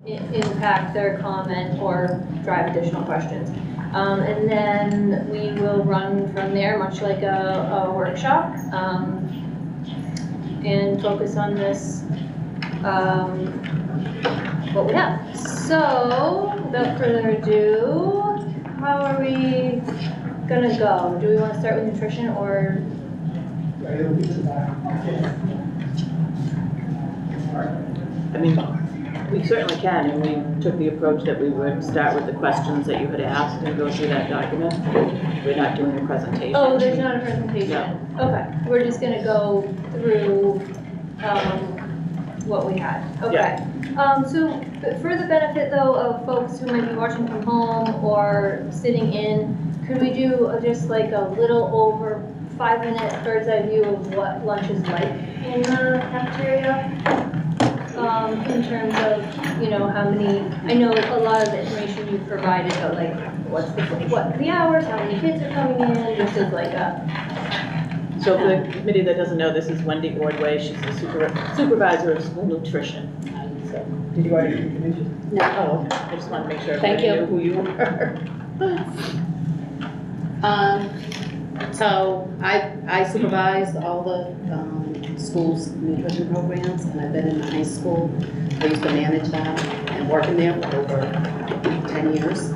impact their comment or drive additional questions. And then we will run from there, much like a workshop, and focus on this, what we have. So, without further ado, how are we gonna go? Do we want to start with nutrition or? I mean, we certainly can, and we took the approach that we would start with the questions that you had asked and go through that document. We're not doing a presentation. Oh, there's not a presentation? No. Okay, we're just gonna go through, what we had. Okay. So for the benefit though of folks who might be watching from home or sitting in, could we do just like a little over 5-minute bird's eye view of what lunch is like in the cafeteria? In terms of, you know, how many, I know a lot of the information you've provided, but like, what the hours, how many kids are coming in, just as like a. So for the committee that doesn't know, this is Wendy Ordway. She's the supervisor of school nutrition. So, did you already introduce yourself? No. Oh, okay. I just want to make sure Thank everybody you. knew who you were. So I supervise all the schools' nutrition programs, and I've been in the high school. I used to manage that and working there for over 10 years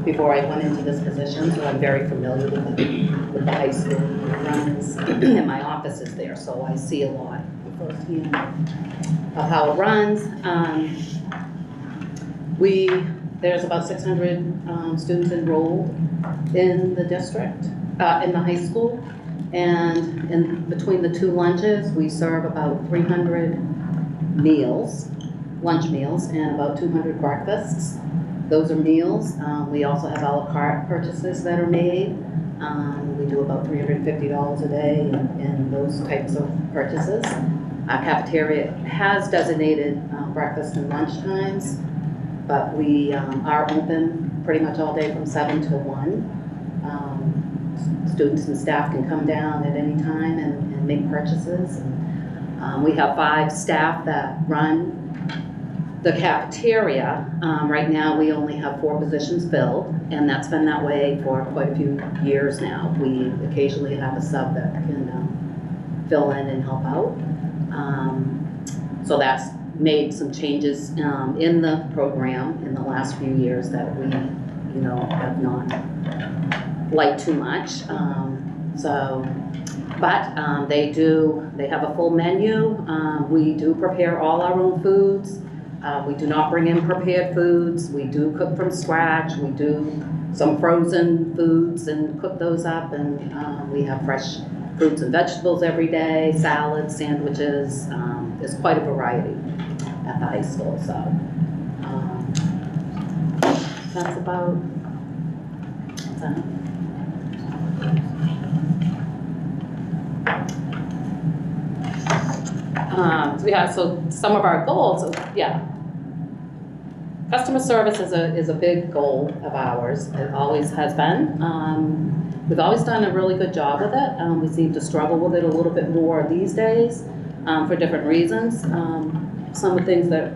before I went into this position, so I'm very familiar with the high school runs, and my office is there, so I see a lot firsthand of how it runs. There's about 600 students enrolled in the district, in the high school, and in between the two lunches, we serve about 300 meals, lunch meals, and about 200 breakfasts. Those are meals. We also have a la carte purchases that are made. We do about $350 a day in those types of purchases. Our cafeteria has designated breakfast and lunch times, but we are open pretty much all day from 7 to 1. Students and staff can come down at any time and make purchases. We have 5 staff that run the cafeteria. Right now we only have 4 positions filled, and that's been that way for quite a few years now. We occasionally have a sub that can fill in and help out. So that's made some changes in the program in the last few years that we, you know, have not liked too much. They have a full menu. We do prepare all our own foods. We do not bring in prepared foods. We do cook from scratch. We do some frozen foods and cook those up, and we have fresh fruits and vegetables every day, salads, sandwiches. There's quite a variety at the high school, so that's about that. So some of our goals, customer service is a big goal of ours. It always has been. We've always done a really good job with it. We seem to struggle with it a little bit more these days for different reasons. Some of the things that,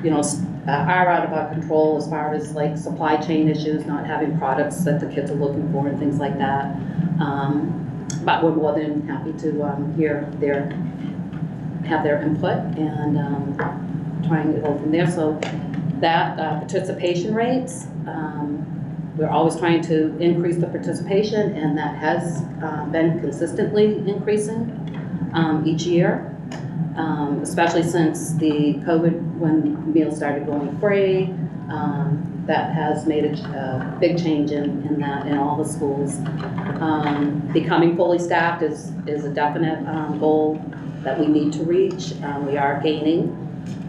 you know, are out of our control as far as like supply chain issues, not having products that the kids are looking for and things like that. But we're more than happy to have their input and trying to go from there. So that participation rates, we're always trying to increase the participation, and that has been consistently increasing each year, especially since the COVID, when meals started going free. That has made a big change in that in all the schools. Becoming fully staffed is a definite goal that we need to reach. We are gaining.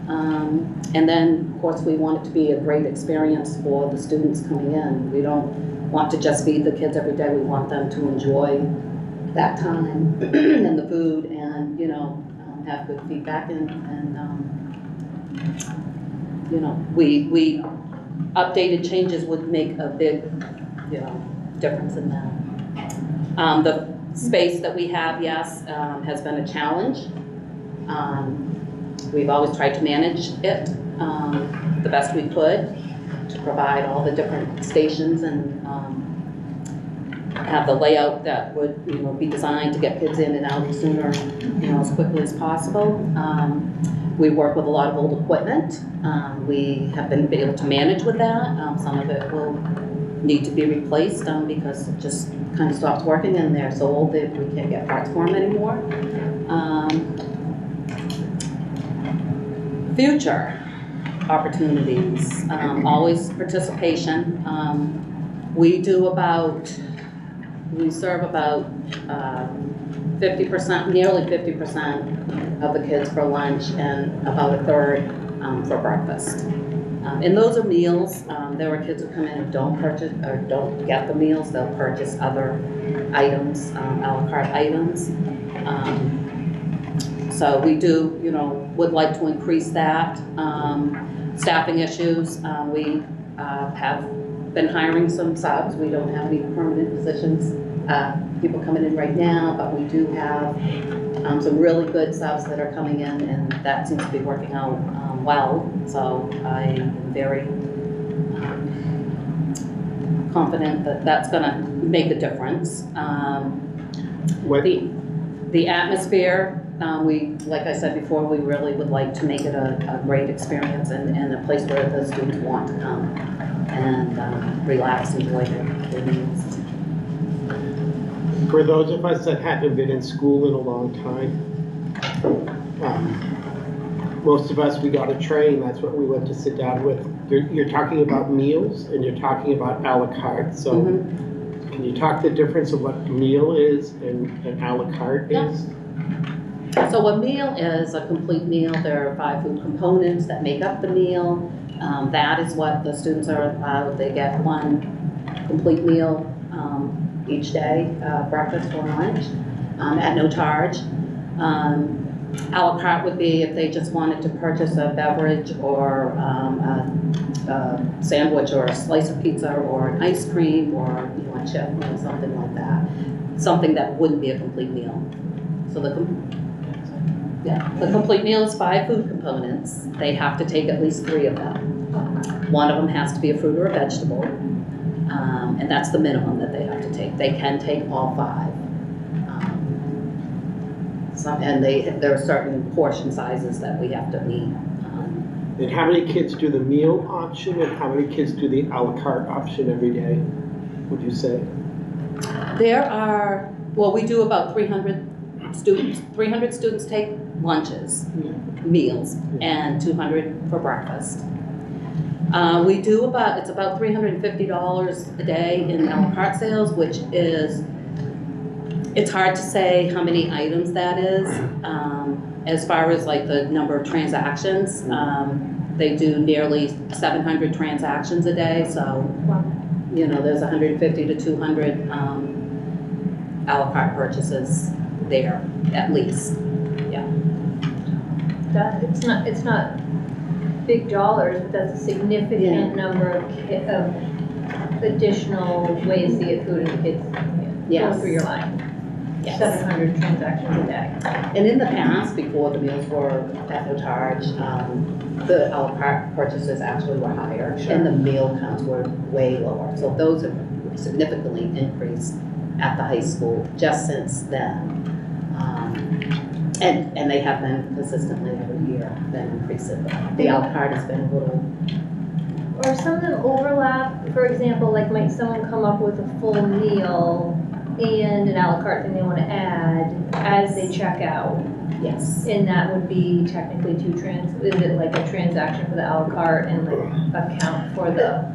And then, of course, we want it to be a great experience for the students coming in. We don't want to just feed the kids every day. We want them to enjoy that time and the food, and, you know, have good feedback. And you know, we updated changes would make a big, you know, difference in that. The space that we have, yes, has been a challenge. We've always tried to manage it the best we could to provide all the different stations and have the layout that would, be designed to get kids in and out sooner, as quickly as possible. We work with a lot of old equipment. We have been able to manage with that. Some of it will need to be replaced because it just kind of stops working and they're so old that we can't get parts for them anymore. Future opportunities, always participation. We serve about 50%, nearly 50% of the kids for lunch and about a third for breakfast. And those are meals. There are kids who come in and don't purchase or don't get the meals. They'll purchase other items, a la carte items. So we do, would like to increase that. Staffing issues, we have been hiring some subs. We don't have any permanent positions, people coming in right now, but we do have some really good subs that are coming in, and that seems to be working out well. So I am very confident that that's going to make a difference. The atmosphere, like I said before, we really would like to make it a great experience and a place where the students want to come and relax, enjoy their meals. For those of us that haven't been in school in a long time, most of us, we got a tray and that's what we went to sit down with. You're talking about meals and you're talking about a la carte. So can you talk the difference of what a meal is and a la carte is? So a meal is a complete meal. There are 5 food components that make up the meal. That is what the students are allowed. They get one complete meal each day, breakfast or lunch, at no charge. A la carte would be if they just wanted to purchase a beverage or a sandwich or a slice of pizza or an ice cream or a chip or something like that. Something that wouldn't be a complete meal. So the complete meal is 5 food components. They have to take at least 3 of them. One of them has to be a fruit or a vegetable, and that's the minimum that they have to take. They can take all 5. And there are certain portion sizes that we have to meet. And how many kids do the meal option and how many kids do the a la carte option every day, would you say? We do about 300 students. 300 students take lunches, meals, and 200 for breakfast. It's about $350 a day in a la carte sales, which is, it's hard to say how many items that is. As far as like the number of transactions, they do nearly 700 transactions a day. So, there's 150 to 200 a la carte purchases there, at least. Yeah. It's not big dollars, but that's a significant number of additional ways to get food and kids go through your line. Yes. 700 transactions a day. And in the past, before the meals were at no charge, the a la carte purchases actually were higher, and the meal counts were way lower. So those have significantly increased at the high school just since then. And they have been consistently every year been increasing. The a la carte has been a little. Or some of them overlap. For example, like might someone come up with a full meal and an a la carte thing they want to add as they check out? Yes. And that would be technically is it like a transaction for the a la carte and like account for the?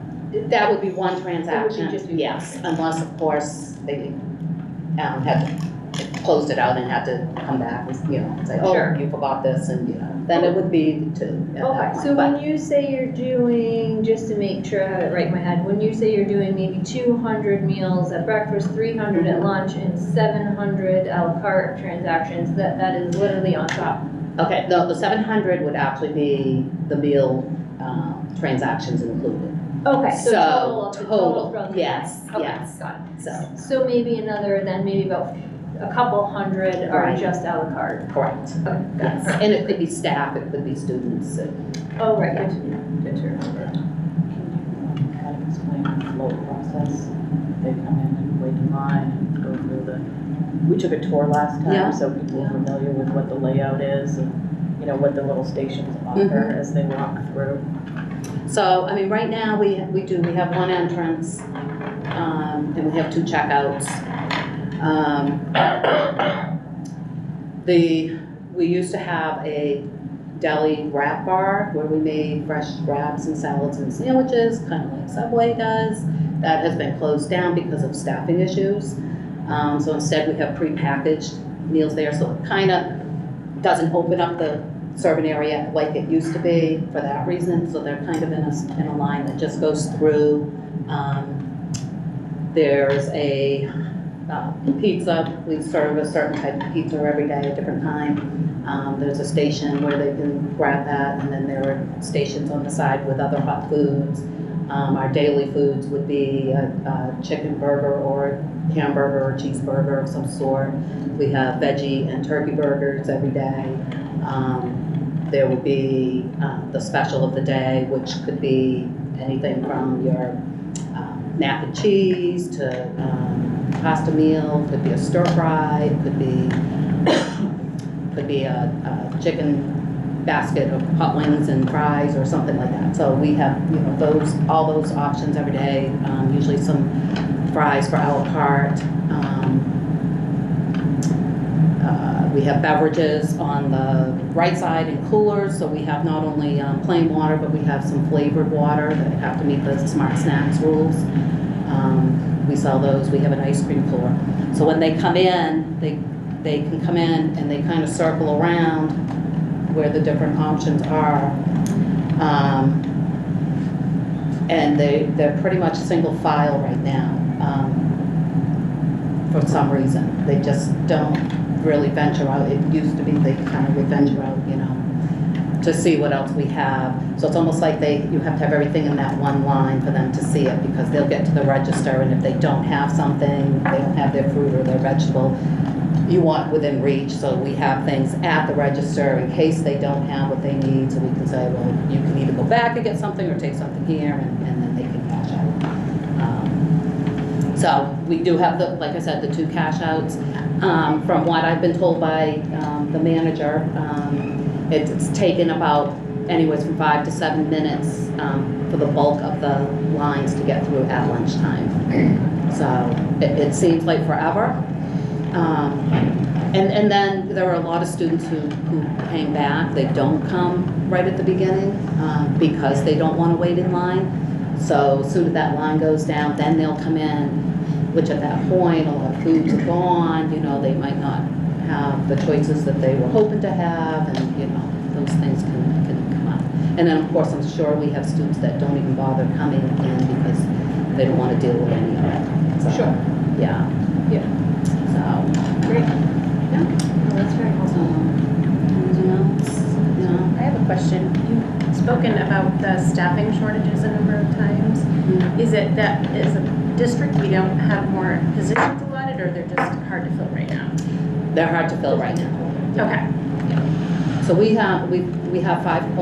That would be one transaction, yes, unless of course they had closed it out and had to come back and say, oh, Sure. You forgot this, and then it would be 2 at that Okay, point. so when you say you're doing, just to make sure I have it right in my head, when you say you're doing maybe 200 meals at breakfast, 300 at lunch, and 700 a la carte transactions, that is literally on top. Okay, no, the 700 would actually be the meal transactions included. Okay, so total total, throughout the yes, day. Okay, yes. got it. So So maybe maybe about a couple hundred are Right. just à la carte. Correct. Okay, Yes, got it. and it could be staff, it could be students. Oh, right, good to remember. Can you kind of explain the flow process? They come in and wait in line and go through we took a tour last Yeah. time, so people are Yeah. familiar with what the layout is and, you know, what the little stations offer Mhm. as they walk through. So, I mean, right now, we have one entrance, and we have 2 checkouts. We used to have a deli wrap bar where we made fresh wraps and salads and sandwiches, kind of like Subway does. That has been closed down because of staffing issues. So instead, we have prepackaged meals there, so it kind of doesn't open up the serving area like it used to be for that reason. So they're kind of in a line that just goes through. There's a pizza. We serve a certain type of pizza every day, a different kind. There's a station where they can grab that, and then there are stations on the side with other hot foods. Our daily foods would be a chicken burger or hamburger or cheeseburger of some sort. We have veggie and turkey burgers every day. There would be the special of the day, which could be anything from your mac and cheese to pasta meal, could be a stir fry, could be a chicken basket of hot wings and fries or something like that. So we have, you know, all those options every day. Usually some fries for à la carte. We have beverages on the right side in coolers, so we have not only plain water, but we have some flavored water that have to meet the Smart Snacks rules. We sell those. We have an ice cream cooler. So when they come in, they can come in and they kind of circle around where the different options are. And they're pretty much single file right now. For some reason, they just don't really venture out. It used to be they kind of would venture out, you know, to see what else we have. So it's almost like you have to have everything in that one line for them to see it, because they'll get to the register, and if they don't have something, they don't have their fruit or their vegetable, you want within reach. So we have things at the register in case they don't have what they need, so we can say, well, you can either go back and get something or take something here, and then they can cash out. So we do have like I said, the 2 cash outs. From what I've been told by the manager, it's taken about anywhere from 5 to 7 minutes for the bulk of the lines to get through at lunchtime. So it seems like forever. And then there are a lot of students who hang back. They don't come right at the beginning because they don't want to wait in line. So as soon as that line goes down, then they'll come in, which at that point, a lot of foods are gone. You know, they might not have the choices that they were hoping to have, and, you know, those things can come up. And then, of course, I'm sure we have students that don't even bother coming in because they don't want to deal with any of it. So, Sure. Yeah. Yeah. So, Great. Yeah, well, that's very helpful. anything else? Yeah. I have a question. You've spoken about the staffing shortages a number of times. Is it that as a district we don't have more positions allotted, or they're just hard to fill right now? They're hard to fill right now. Okay. So we have 5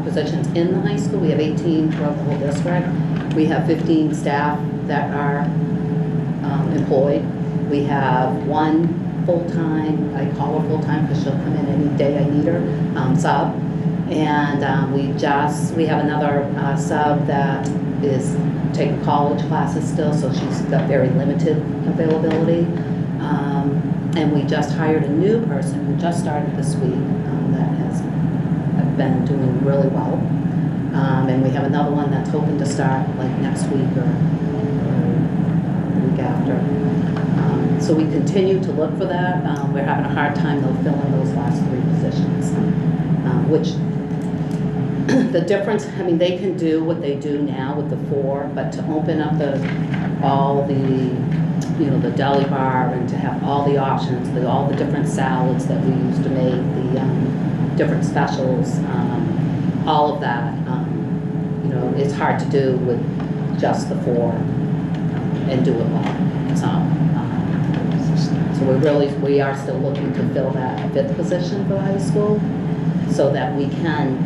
positions in the high school. We have 18 throughout the whole district. We have 15 staff that are employed. We have 1 full-time, I call her full-time because she'll come in any day I need her, sub. And we have another sub that is taking college classes still, so she's got very limited availability. And we just hired a new person who just started this week that has been doing really well. And we have another one that's hoping to start like next week or the week after. So we continue to look for that. We're having a hard time though filling those last 3 positions, which the difference, I mean, they can do what they do now with the 4, but to open up all the, you know, the deli bar, and to have all the options, all the different salads that we used to make, the different specials, all of that, you know, it's hard to do with just the 4 and do it well. So So we are still looking to fill that 5th position for the high school so that we can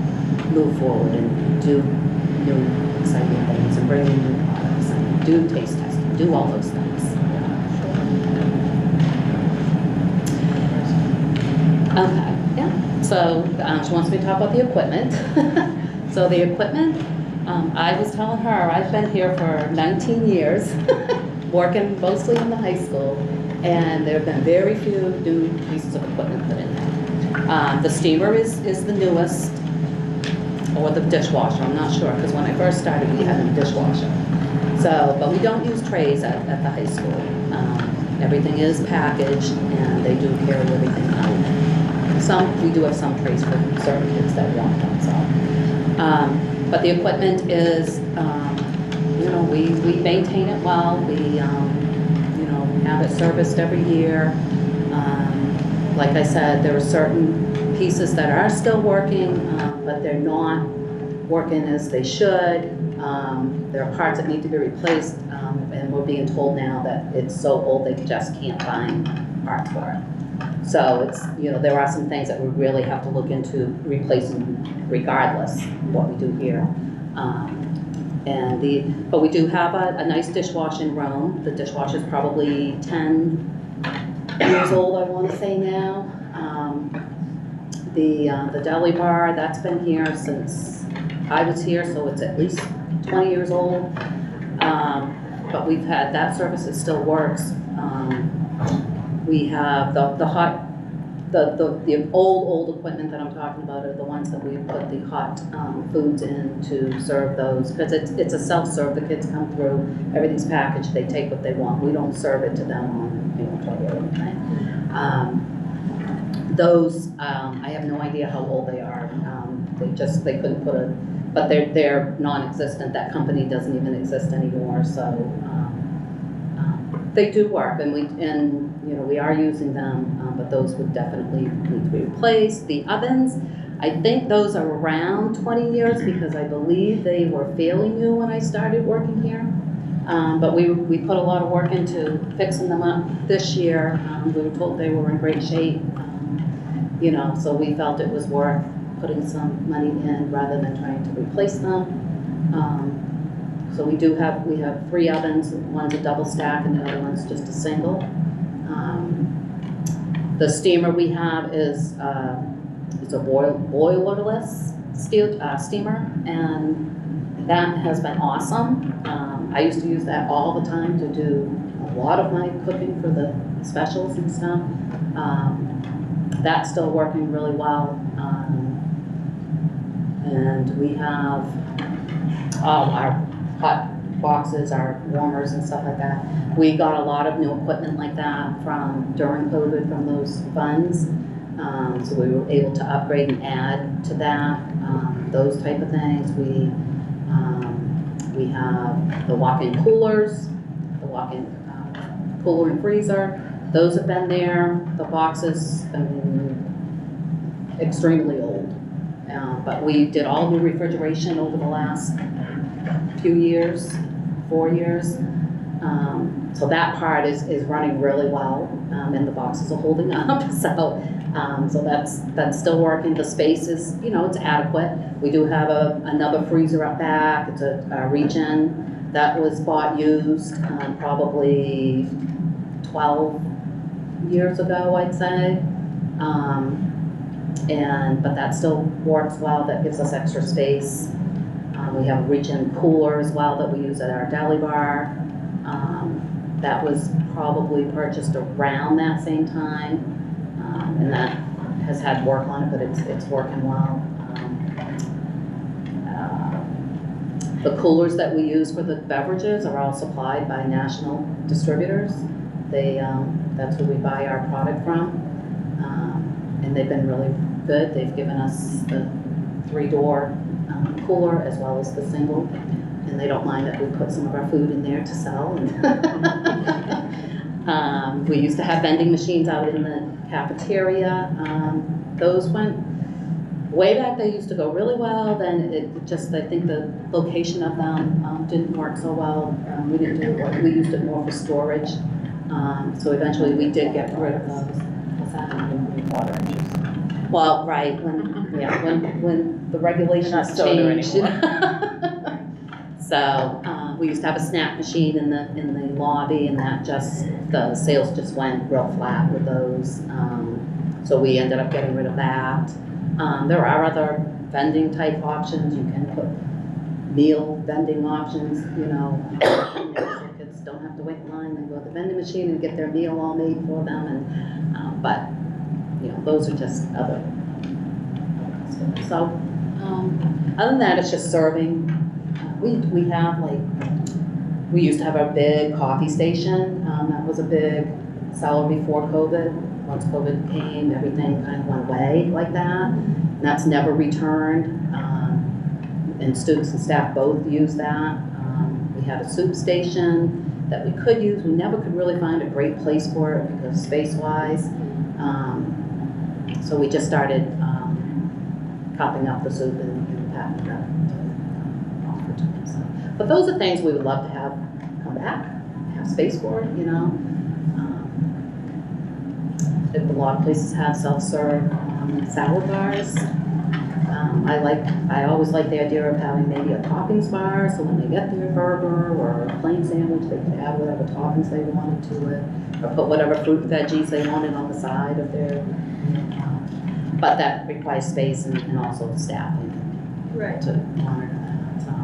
move forward and do new exciting things and bring in new products and do taste testing, do all those things. Okay, yeah, so she wants me to talk about the equipment. So the equipment, I was telling her, I've been here for 19 years, working mostly in the high school, and there have been very few new pieces of equipment put in there. The steamer is the newest, or the dishwasher, I'm not sure, because when I first started, we had a dishwasher. So, but we don't use trays at the high school. Everything is packaged, and they do carry everything out. We do have some trays for certain kids that want them, so. But the equipment is, you know, we maintain it well. We, you know, have it serviced every year. Like I said, there are certain pieces that are still working, but they're not working as they should. There are parts that need to be replaced, and we're being told now that it's so old they just can't find parts for it. So it's, you know, there are some things that we really have to look into replacing regardless of what we do here. But we do have a nice dishwashing room. The dishwasher's probably 10 years old, I want to say now. The deli bar, that's been here since I was here, so it's at least 20 years old. But we've had, that service, it still works. We have the old equipment that I'm talking about are the ones that we put the hot foods in to serve those, because it's a self-serve. The kids come through, everything's packaged, they take what they want. We don't serve it to them on, you know, tray or anything. Those, I have no idea how old they are. They couldn't put a, but they're non-existent. That company doesn't even exist anymore, so they do work, and you know, we are using them, but those would definitely need to be replaced. The ovens, I think those are around 20 years because I believe they were fairly new when I started working here. But we put a lot of work into fixing them up this year. We were told they were in great shape, you know, so we felt it was worth putting some money in rather than trying to replace them. So we have 3 ovens. One's a double stack and the other one's just a single. The steamer we have is a boilerless steamer, and that has been awesome. I used to use that all the time to do a lot of my cooking for the specials and stuff. That's still working really well. And we have our hot boxes, our warmers and stuff like that. We got a lot of new equipment like that during COVID from those funds. So we were able to upgrade and add to that, those type of things. We have the walk-in coolers, the walk-in cooler and freezer. Those have been there. The boxes, I mean, extremely old. But we did all new refrigeration over the last few years, 4 years. So that part is running really well, and the boxes are holding up. So that's still working. The space is, you know, it's adequate. We do have another freezer up back. It's a Regen that was bought used probably 12 years ago, I'd say. But that still works well. That gives us extra space. We have a Regen cooler as well that we use at our deli bar. That was probably purchased around that same time, and that has had work on it, but it's working well. The coolers that we use for the beverages are all supplied by national distributors. That's who we buy our product from, and they've been really good. They've given us the 3-door cooler as well as the single, and they don't mind that we put some of our food in there to sell. We used to have vending machines out in the cafeteria. Those went way back. They used to go really well. Then I think the location of them didn't work so well. We used it more for storage. So eventually we did get rid of those. What's that? Well, right, when the regulations Not soda changed. So, we used to have a snap machine in the lobby, and that just, the sales just went real flat with those. So we ended up getting rid of that. There are other vending type options. You can put meal vending options, so kids don't have to wait in line. They go to the vending machine and get their meal all made for them, and, but, those are just other. So, other than that, it's just serving. We have we used to have a big coffee station. That was a big seller before COVID. Once COVID came, everything kind of went away like that. And that's never returned. And students and staff both use that. We had a soup station that we could use. We never could really find a great place for it because space-wise. So we just started cupping up the soup and packing it up to offer to them. So, but those are things we would love to have come back, have space for it, If a lot of places have self-serve salad bars. I always like the idea of having maybe a toppings bar, so when they get their burger or a plain sandwich, they could add whatever toppings they wanted to it, or put whatever fruit veggies they wanted on the side of their. But that requires space and also staffing Right. to monitor that.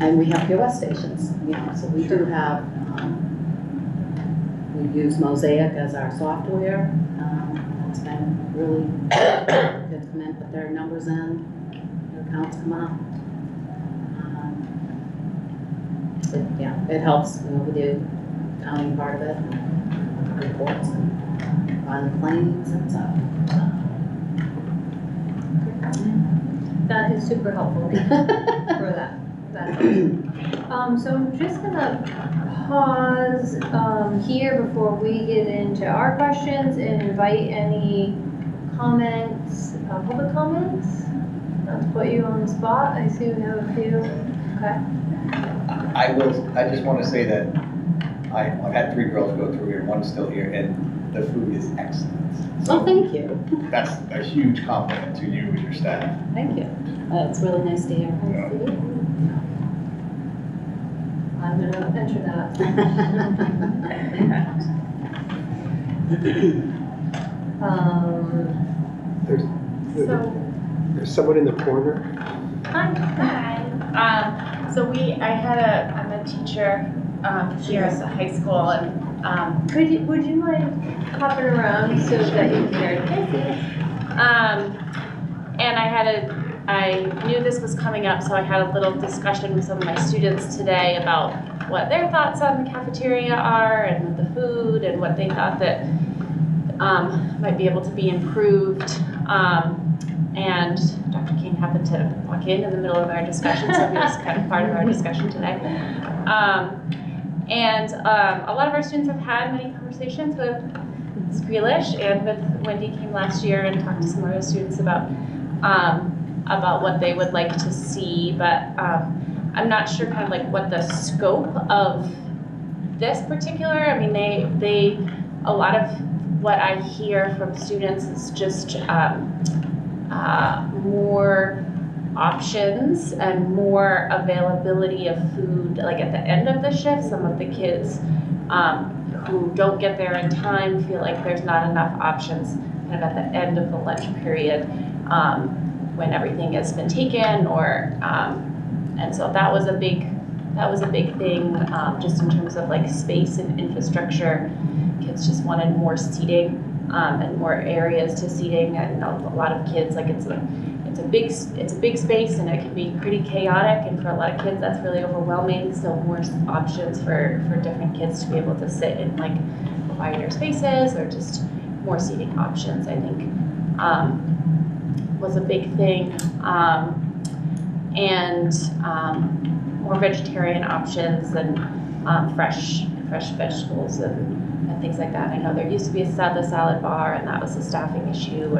And we have POS stations, so we do have, we use Mosaic as our software. It's been really good. Kids come in, put their numbers in, their accounts come up. It helps, with the accounting part of it, and reports and filing claims and stuff. That is super helpful for that. So I'm just gonna pause here before we get into our questions and invite any comments, public comments. Not to put you on the spot, I see we have a few. Okay. I just want to say that I've had 3 girls go through here, one's still here, and the food is excellent. Oh, thank you. That's a huge compliment to you and your staff. Thank you. It's really nice to hear. Yeah. I'm gonna enter that. There's someone in the corner. Hi. I'm a teacher here at the high school, and Would you mind hopping around so that you can hear? and I knew this was coming up, so I had a little discussion with some of my students today about what their thoughts on the cafeteria are and the food and what they thought that might be able to be improved. And Dr. King happened to walk in the middle of our discussion, so he was kind of part of our discussion today. A lot of our students have had many conversations with Ms. Grealish and with Wendy came last year and talked to some of our students about what they would like to see, but I'm not sure kind of like what the scope of this particular, I mean, a lot of what I hear from students is just more options and more availability of food, like at the end of the shift. Some of the kids who don't get there in time feel like there's not enough options kind of at the end of the lunch period when everything has been taken, or and so that was a big thing just in terms of like space and infrastructure. Kids just wanted more seating and more areas to seating, and a lot of kids, like it's a big space and it can be pretty chaotic, and for a lot of kids that's really overwhelming. So more options for different kids to be able to sit in like quieter spaces, or just more seating options, I think was a big thing. More vegetarian options and fresh vegetables and things like that. I know there used to be the salad bar, and that was a staffing issue.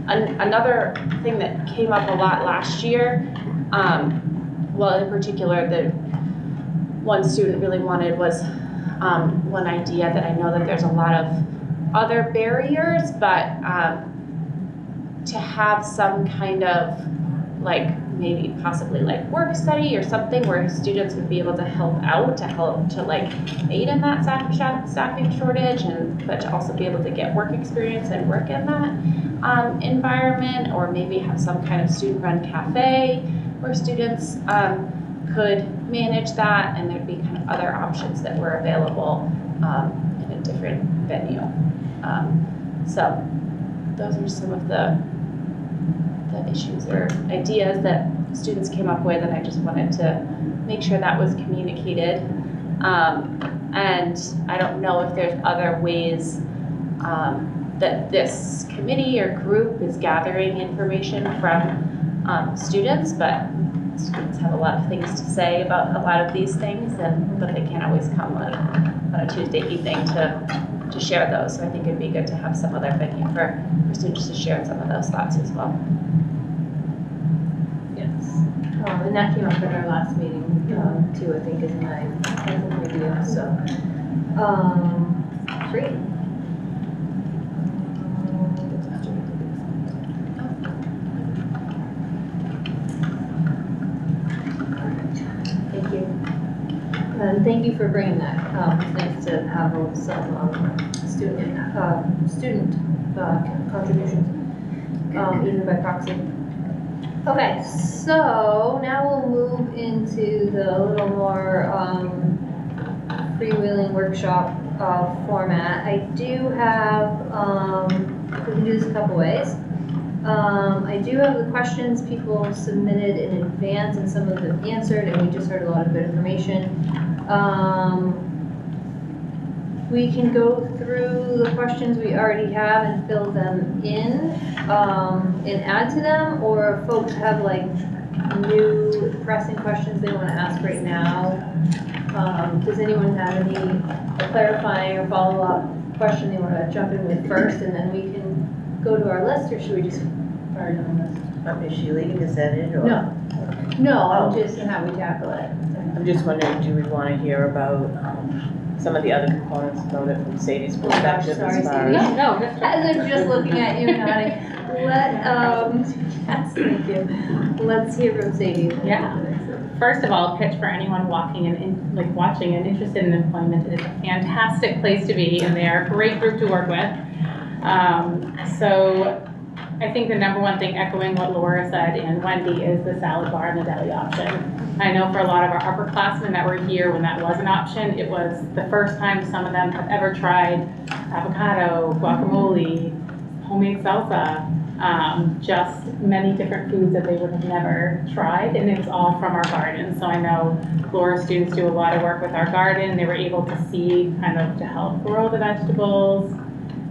And another thing that came up a lot last year, well, in particular, one student really wanted was one idea that I know that there's a lot of other barriers, but to have some kind of like maybe possibly like work study or something where students would be able to help out, to like aid in that staffing shortage, and but to also be able to get work experience and work in that environment, or maybe have some kind of student-run cafe where students could manage that, and there'd be kind of other options that were available in a different venue. So those are some of the issues or ideas that students came up with, and I just wanted to make sure that was communicated. And I don't know if there's other ways that this committee or group is gathering information from students, but students have a lot of things to say about a lot of these things, but they can't always come on a Tuesday evening to share those. So I think it'd be good to have some other venue for students to share some of those thoughts as well. Yes, and that came up at our last meeting, too, I think is my idea, so, great. Thank you. And thank you for bringing that, it's nice to have some, student contributions, even by proxy. Okay, so now we'll move into the little more freewheeling workshop format. I do have, we can do this a couple ways. I do have the questions people submitted in advance, and some of them answered, and we just heard a lot of good information. We can go through the questions we already have and fill them in, and add to them, or folks have like new pressing questions they want to ask right now. Does anyone have any clarifying or follow-up question they want to jump in with first, and then we can go to our list, or should we just start on the list? Is she leading us at it, or? No, I'm just how we tackle it. I'm just wondering, do we want to hear about some of the other components about it from Sadie's perspective Sorry, as far Sadie. as? No, as I'm just looking at you nodding. Yes, thank you. Let's hear from Sadie. Yeah. First of all, pitch for anyone walking and watching and interested in employment. It is a fantastic place to be, and they are a great group to work with. So I think the number one thing, echoing what Laura said and Wendy, is the salad bar and the deli option. I know for a lot of our upperclassmen that were here when that was an option, it was the first time some of them have ever tried avocado, guacamole, homemade salsa, just many different foods that they would have never tried, and it's all from our garden. So I know Laura's students do a lot of work with our garden. They were able to see kind of to help grow the vegetables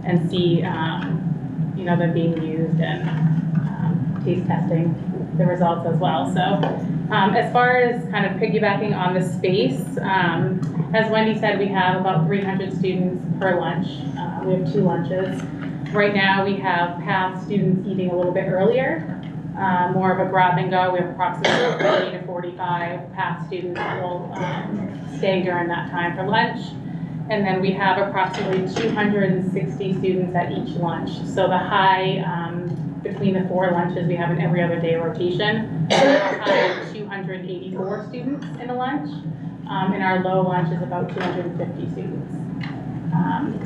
and see them being used, and taste testing the results as well. So as far as kind of piggybacking on the space, as Wendy said, we have about 300 students per lunch. We have 2 lunches. Right now we have PATH students eating a little bit earlier, more of a grab and go. We have approximately 30 to 45 PATH students that will stay during that time for lunch. And then we have approximately 260 students at each lunch. So the high, between the 4 lunches, we have an every other day rotation. So our high is 284 students in a lunch, and our low lunch is about 250 students.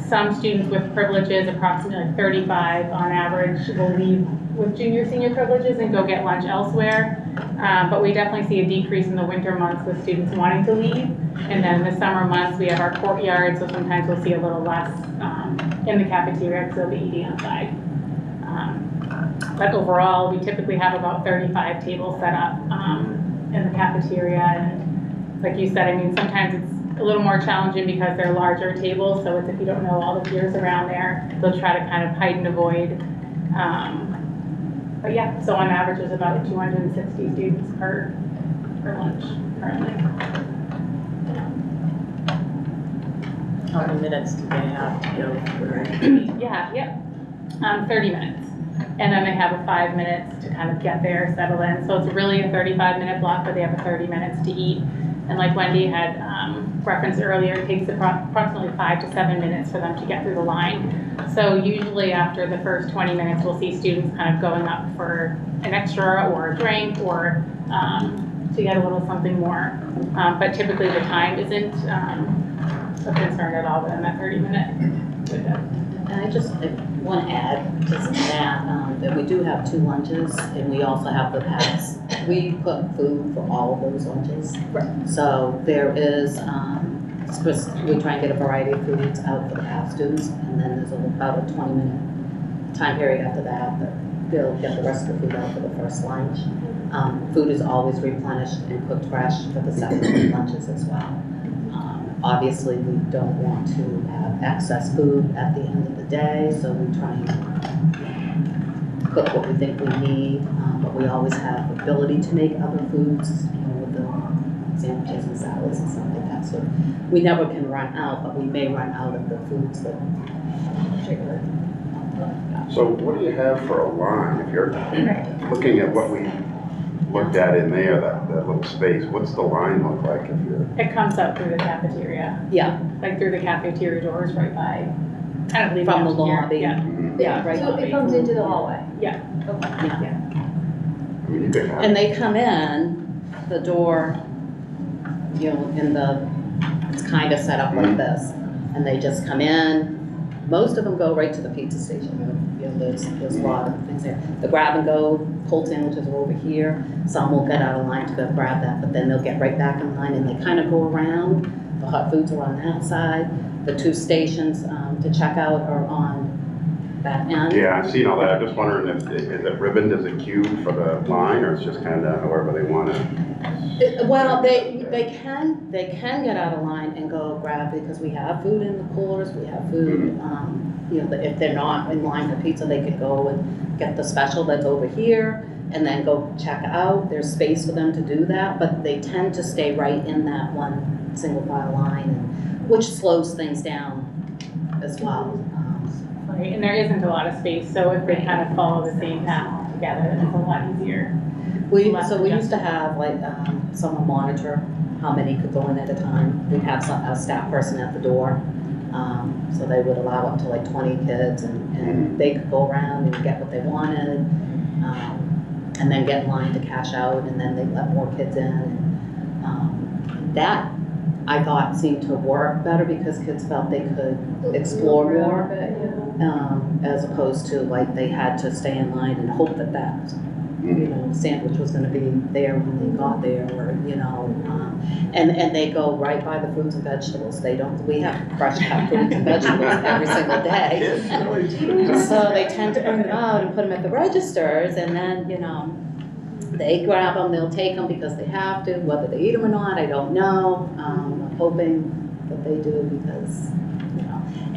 Some students with privileges, approximately 35 on average, will leave with junior, senior privileges and go get lunch elsewhere. But we definitely see a decrease in the winter months with students wanting to leave. And then in the summer months, we have our courtyard, so sometimes we'll see a little less in the cafeteria because they'll be eating outside. But overall, we typically have about 35 tables set up in the cafeteria. And like you said, I mean, sometimes it's a little more challenging because they're larger tables, so it's if you don't know all the peers around there, they'll try to kind of hide and avoid. But yeah, so on average, there's about 260 students per lunch currently. How many minutes do they have to go through? Yeah, yep. 30 minutes. and then they have a 5 minutes to kind of get there, settle in. So it's really a 35-minute block, but they have a 30 minutes to eat. And like Wendy had referenced earlier, it takes approximately 5 to 7 minutes for them to get through the line. So usually after the first 20 minutes, we'll see students kind of going up for an extra or a drink or to get a little something more. But typically the time isn't a concern at all within that 30-minute window. And I just want to add just that we do have 2 lunches, and we also have the pass. We put food for all of those lunches. Right. So there is, we try and get a variety of foods out for the pass students, and then there's about a 20-minute time period after that they'll get the rest of the food out for the first lunch. Food is always replenished and cooked fresh for the second lunches as well. Obviously, we don't want to have excess food at the end of the day, so we try and cook what we think we need, but we always have the ability to make other foods, with the sandwiches and salads and stuff like that. So we never can run out, but we may run out of the foods that trigger. So what do you have for a line? If you're looking at what we looked at in there, that little space, what's the line look like if you're? It comes up through the cafeteria, Yeah, like through the cafeteria doors right by, kind of leading from the up to here. lobby. Yeah. Yeah, right. So it comes into the hallway? Yeah. Okay. I mean, you could have. And they come in, the door, in the, it's kind of set up like this, and they just come in. Most of them go right to the pizza station. There's a lot of things there. The grab and go cold sandwiches are over here. Some will get out of line to go grab that, but then they'll get right back in line, and they kind of go around. The hot foods are on that side. The 2 stations to check out are on that end. Yeah, I've seen all that. I'm just wondering if, is it ribboned as a queue for the line, or it's just kind of however they want it? Well, they can get out of line and go grab, because we have food in the coolers, we have food, if they're not in line for pizza, they could go and get the special that's over here and then go check out. There's space for them to do that, but they tend to stay right in that one single file line, which slows things down as well. Right, and there isn't a lot of space, so if they kind of follow the same path together, then it's a lot easier. We used to have someone monitor how many could go in at a time. We'd have a staff person at the door. So they would allow up to 20 kids, and they could go around and get what they wanted, and then get in line to cash out, and then they let more kids in. That, I thought, seemed to work better because kids felt they could explore more, as opposed to they had to stay in line and hope that sandwich was going to be there when they got there, or and they go right by the fruits and vegetables. We have fresh cut fruits and vegetables every single day. So they tend to bring them out and put them at the registers, and then they grab them, they'll take them because they have to. Whether they eat them or not, I don't know. I'm hoping that they do, because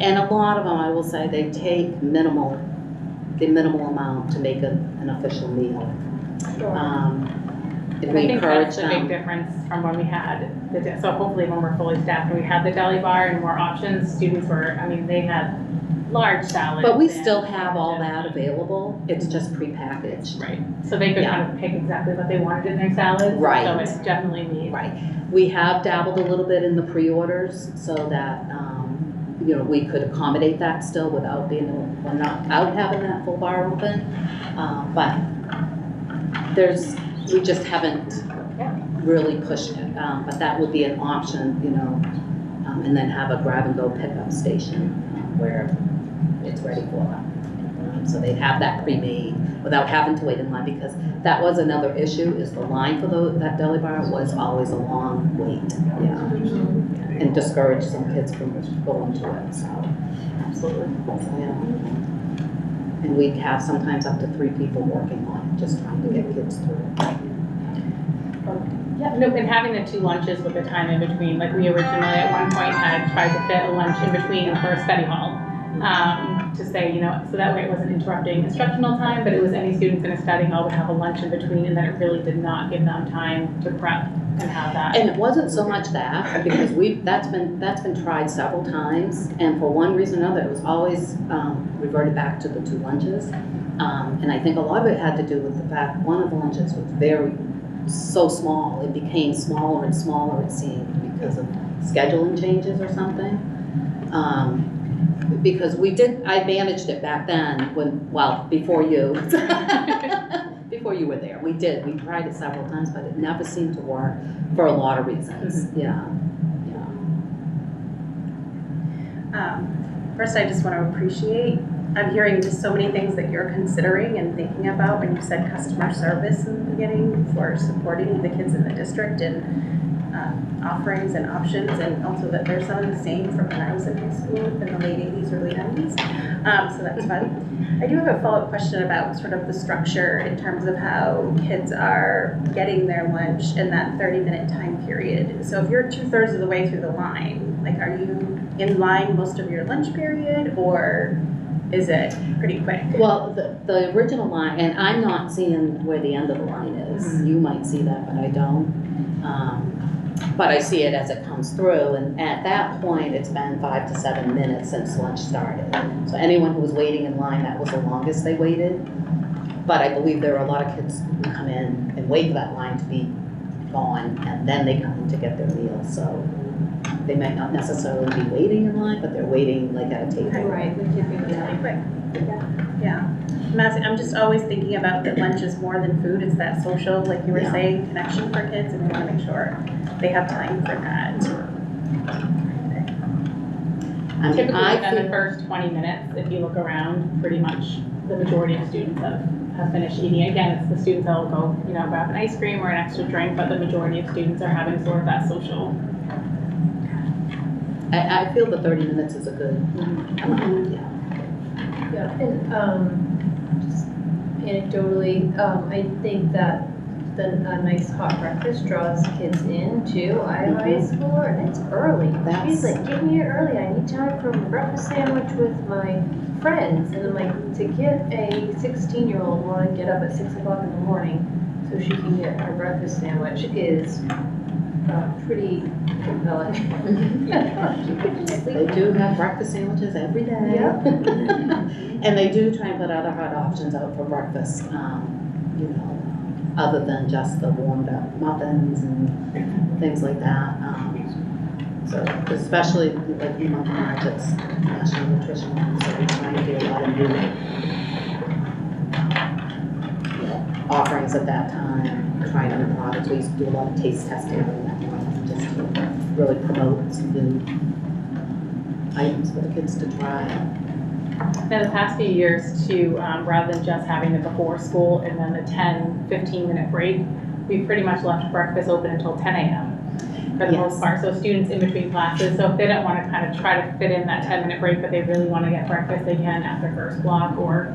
and a lot of them, I will say, they take the minimal amount to make an official meal. I We think encourage that's the big them. difference from when we had so hopefully when we're fully staffed and we had the deli bar and more options, students they had large salads. But we and still have all sandwiches. that available. It's just prepackaged. Right, so they could Yeah. kind of pick exactly what they wanted in their salads. Right. So it's definitely meat. Right. We have dabbled a little bit in the pre-orders so that, we could accommodate that still without we're not out having that full bar open. But we just haven't really pushed it. But that would be an option, and then have a grab and go pickup station where it's ready for them. So they'd have that pre-made without having to wait in line, because that was another issue, is the line for that deli bar was always a long wait. Yeah. And discouraged some kids from going to it, so. Absolutely. So, yeah. And we'd have sometimes up to 3 people working on it, just trying to get kids through it. Yeah, no, and having the 2 lunches with the time in between, we originally at one point had tried to fit a lunch in between for study hall. To say, so that way it wasn't interrupting instructional time, but it was any students in a study hall would have a lunch in between, and then it really did not give them time to prep and have that. And it wasn't so much that, because that's been tried several times, and for one reason or another, it was always reverted back to the 2 lunches. And I think a lot of it had to do with the fact one of the lunches was so small, it became smaller and smaller, it seemed, because of scheduling changes or something. Because I managed it back then before you. Before you were there, we tried it several times, but it never seemed to work for a lot of reasons, yeah. First, I just want to appreciate, I'm hearing just so many things that you're considering and thinking about when you said customer service in the beginning for supporting the kids in the district and offerings and options, and also that there's some of the same from when I was in high school in the late 80s, early 90s. So that's fun. I do have a follow-up question about sort of the structure in terms of how kids are getting their lunch in that 30-minute time period. So if you're 2/3 of the way through the line, like, are you in line most of your lunch period, or is it pretty quick? Well, the original line, and I'm not seeing where the end of the line is. You might see that, but I don't. But I see it as it comes through, and at that point, it's been 5 to 7 minutes since lunch started. So anyone who was waiting in line, that was the longest they waited. But I believe there are a lot of kids who come in and wait for that line to be gone, and then they come in to get their meal. So they might not necessarily be waiting in line, but they're waiting like at a table. Right, they're keeping it Pretty quick. Yeah. I'm just always thinking about that lunch is more than food. It's that social, like you were Yeah. saying, connection for kids, and we want to make sure they have time for that. I mean, Typically, I within the feel- first 20 minutes, if you look around, pretty much the majority of students have finished eating. Again, it's the students that will go, grab an ice cream or an extra drink, but the majority of students are having sort of that social. I feel the 30 minutes is a good amount, yeah. Yeah, and, just anecdotally, I think that a nice hot breakfast draws kids in too. I have a high schooler, and it's early. She's like, get me here early, I need time for a breakfast sandwich with my friends. And I'm like, to get a 16-year-old want to get up at 6 o'clock in the morning so she can get her breakfast sandwich is pretty compelling. They do have breakfast sandwiches every day. Yeah. And they do try and put other hot options out for breakfast, other than just the warmed up muffins and things like that. So especially like the month of March, it's National Nutrition Month, so we try and do a lot of new offerings at that time, trying new products. We used to do a lot of taste testing in that month, just to really promote some new items for the kids to try. In the past few years too, rather than just having the before school and then the 10-15 minute break, we've pretty much left breakfast open until 10 a.m. for the Yes. most part. So students in between classes, so if they don't want to kind of try to fit in that 10-minute break, but they really want to get breakfast, they can after first block or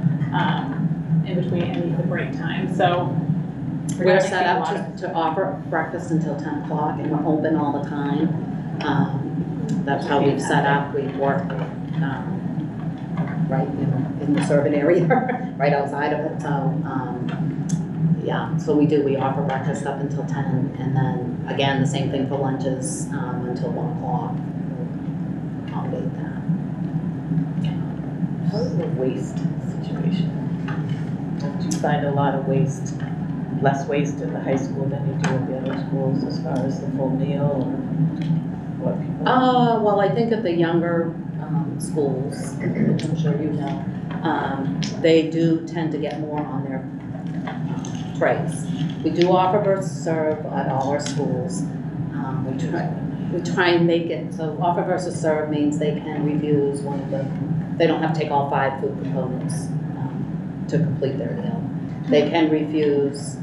in between any of the break time. So We're set up to offer breakfast until 10 o'clock, and we're open all the time. That's how we've set up. We work right, in the serving area, right outside of it. So, yeah, so we offer breakfast up until 10, and then again, the same thing for lunches until 1 o'clock. We'll accommodate that. How's the waste situation? Do you find a lot of waste, less waste at the high school than you do at the other schools as far as the full meal or what people? Well, I think at the younger schools, which I'm sure you know, they do tend to get more on their trays. We do offer versus serve at all our schools. We try and make it, so offer versus serve means they can refuse one of they don't have to take all 5 food components to complete their meal. They can refuse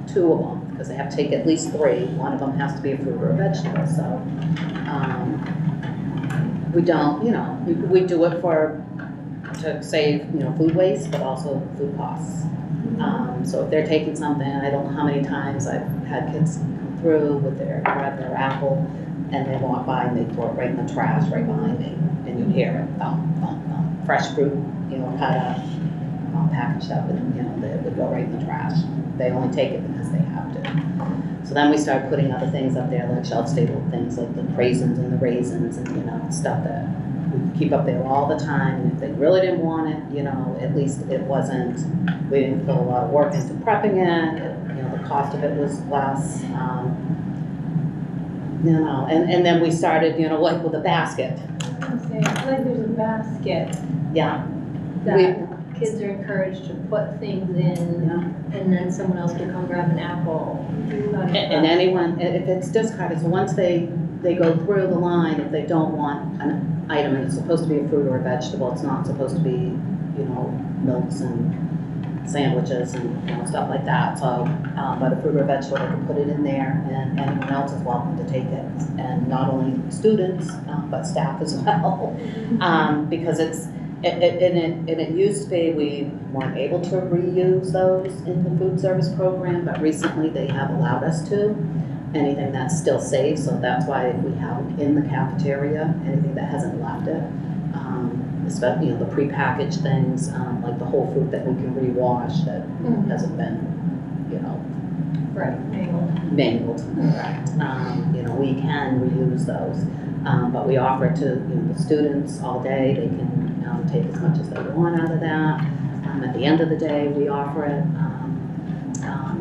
2 of them, because they have to take at least 3. One of them has to be a fruit or a vegetable, so we don't, we do it to save, food waste, but also food costs. So if they're taking something, I don't know how many times I've had kids come through with their apple, and they walk by and they throw it right in the trash right behind me, and you hear it, thump, thump, thump. Fresh fruit, cut up, packaged up, and, they would go right in the trash. They only take it because they have to. So then we start putting other things up there, like shelf-stable things, like the raisins and the raisins, and, stuff that keep up there all the time, and if they really didn't want it, you know, at least it wasn't, we didn't put a lot of work into prepping it, you know, the cost of it was less, you know, and then we started, you know, like with a basket, Okay, like there's a basket yeah. that kids are encouraged to put things in, Yeah. and then someone else can come grab an apple. And anyone, if it's discarded, so once they go through the line, if they don't want an item, and it's supposed to be a fruit or a vegetable, it's not supposed to be, you know, milks and sandwiches and, you know, stuff like that, so, but a fruit or vegetable, they can put it in there, and anyone else is welcome to take it, and not only students, but staff as well, because it used to be, we weren't able to reuse those in the food service program, but recently they have allowed us to, anything that's still safe, so that's why we have it in the cafeteria, anything that hasn't left it. Especially, you know, the prepackaged things, like the whole fruit that we can rewash that hasn't been, you know, Right, mangled. You know, we can reuse those, but we offer it to, you know, the students all day. They can take as much as they want out of that. At the end of the day, we offer it.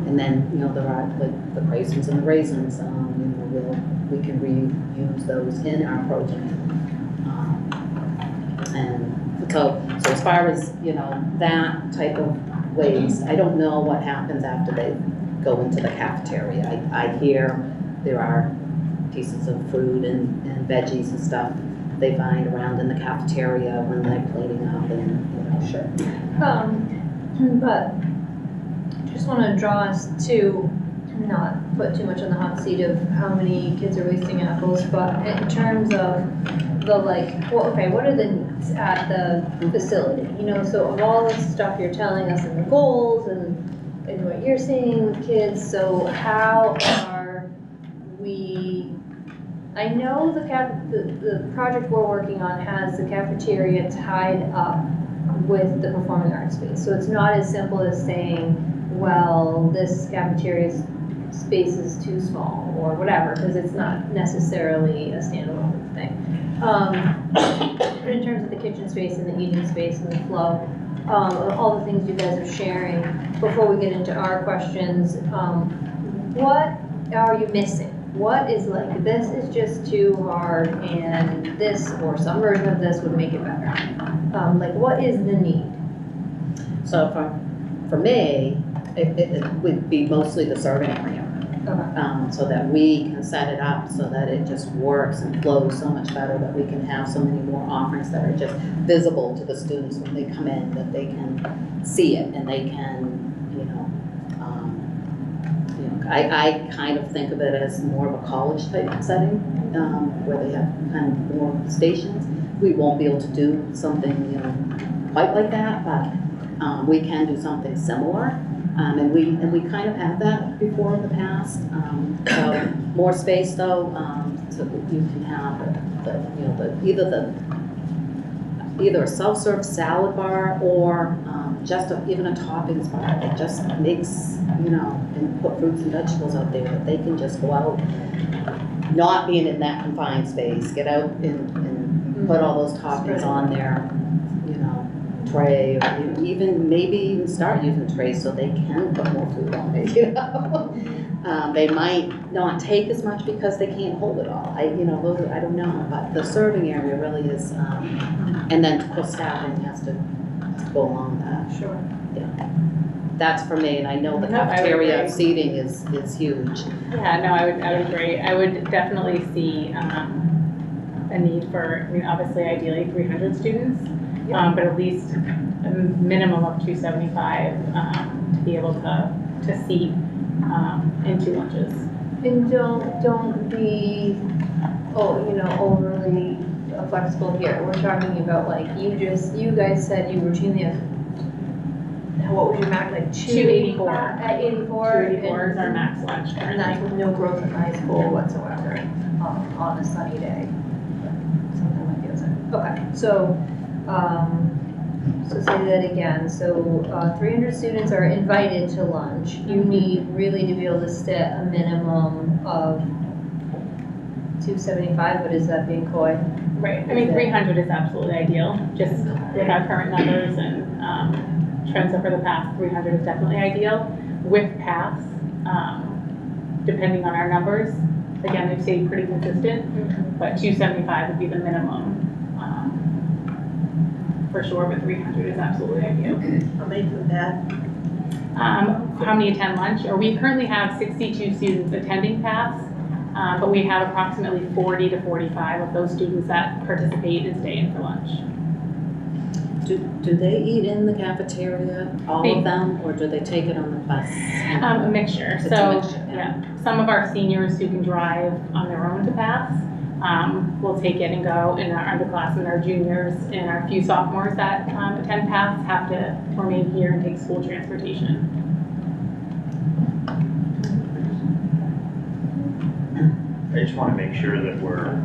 And then, you know, there are like the craisins and the raisins, you know, we can reuse those in our protein. And so as far as, you know, that type of waste, I don't know what happens after they go into the cafeteria. I hear there are pieces of fruit and veggies and stuff they find around in the cafeteria when they're cleaning up and, you know. Sure. But just want to draw us to not put too much on the hot seat of how many kids are wasting apples, but in terms of the well, okay, what are the needs at the facility? You know, so of all the stuff you're telling us in the goals and what you're seeing with kids, so how are we, I know the project we're working on has the cafeteria tied up with the performing arts space. So it's not as simple as saying, well, this cafeteria space is too small or whatever, because it's not necessarily a standalone thing. But in terms of the kitchen space and the eating space and the flow, all the things you guys are sharing, before we get into our questions, what are you missing? What is like, this is just too hard and this or some version of this would make it better? Like, what is the need? So for me, it would be mostly the serving area. Okay. So that we can set it up so that it just works and flows so much better, that we can have so many more offerings that are just visible to the students when they come in, that they can see it and they can, you know, I kind of think of it as more of a college type setting, where they have kind of more stations. We won't be able to do something, you know, quite like that, but we can do something similar. And we kind of have that before in the past. So more space though, so that you can have either a self-serve salad bar or just even a toppings bar that just makes, you know, and put fruits and vegetables out there that they can just go out, not being in that confined space, get out and put all those toppings on their, you know, tray, or even maybe even start using trays so they can put more food on it, you know. They might not take as much because they can't hold it all. I don't know, but the serving area really is, and then of course staffing has to go along with that. Sure. Yeah, that's for me, and I know the No, I would cafeteria agree. seating is huge. Yeah, no, I would agree. I would definitely see a need for, I mean, obviously ideally 300 students, but at least a minimum of 275 to be able to seat in 2 lunches. And don't be, overly flexible here. We're talking about like, you guys said you routinely have, what was your max, like 284. At 84? 284 is our max lunch And that's currently. with no growth in high school whatsoever, on a sunny day. Something like that. Okay, so say that again. So 300 students are invited to lunch. You need really to be able to set a minimum of 275, but is that being coy? Right, I mean, 300 is absolutely ideal, just with our current numbers and trends over the past, 300 is definitely ideal. With paths, depending on our numbers, again, they've stayed pretty consistent, but 275 would be the minimum. For sure, but 300 is absolutely ideal. How many for that? How many attend lunch? Or we currently have 62 students attending paths, but we have approximately 40 to 45 of those students that participate and stay in for lunch. Do they eat in the cafeteria, all of them, or do they take it on the bus? A mixture, It's a so, mixture, yeah, some of our seniors who can drive on their own to paths, will take it and go, and our underclassmen, our juniors, and our few sophomores that, attend paths have to remain here and take school transportation. I just want to make sure that we're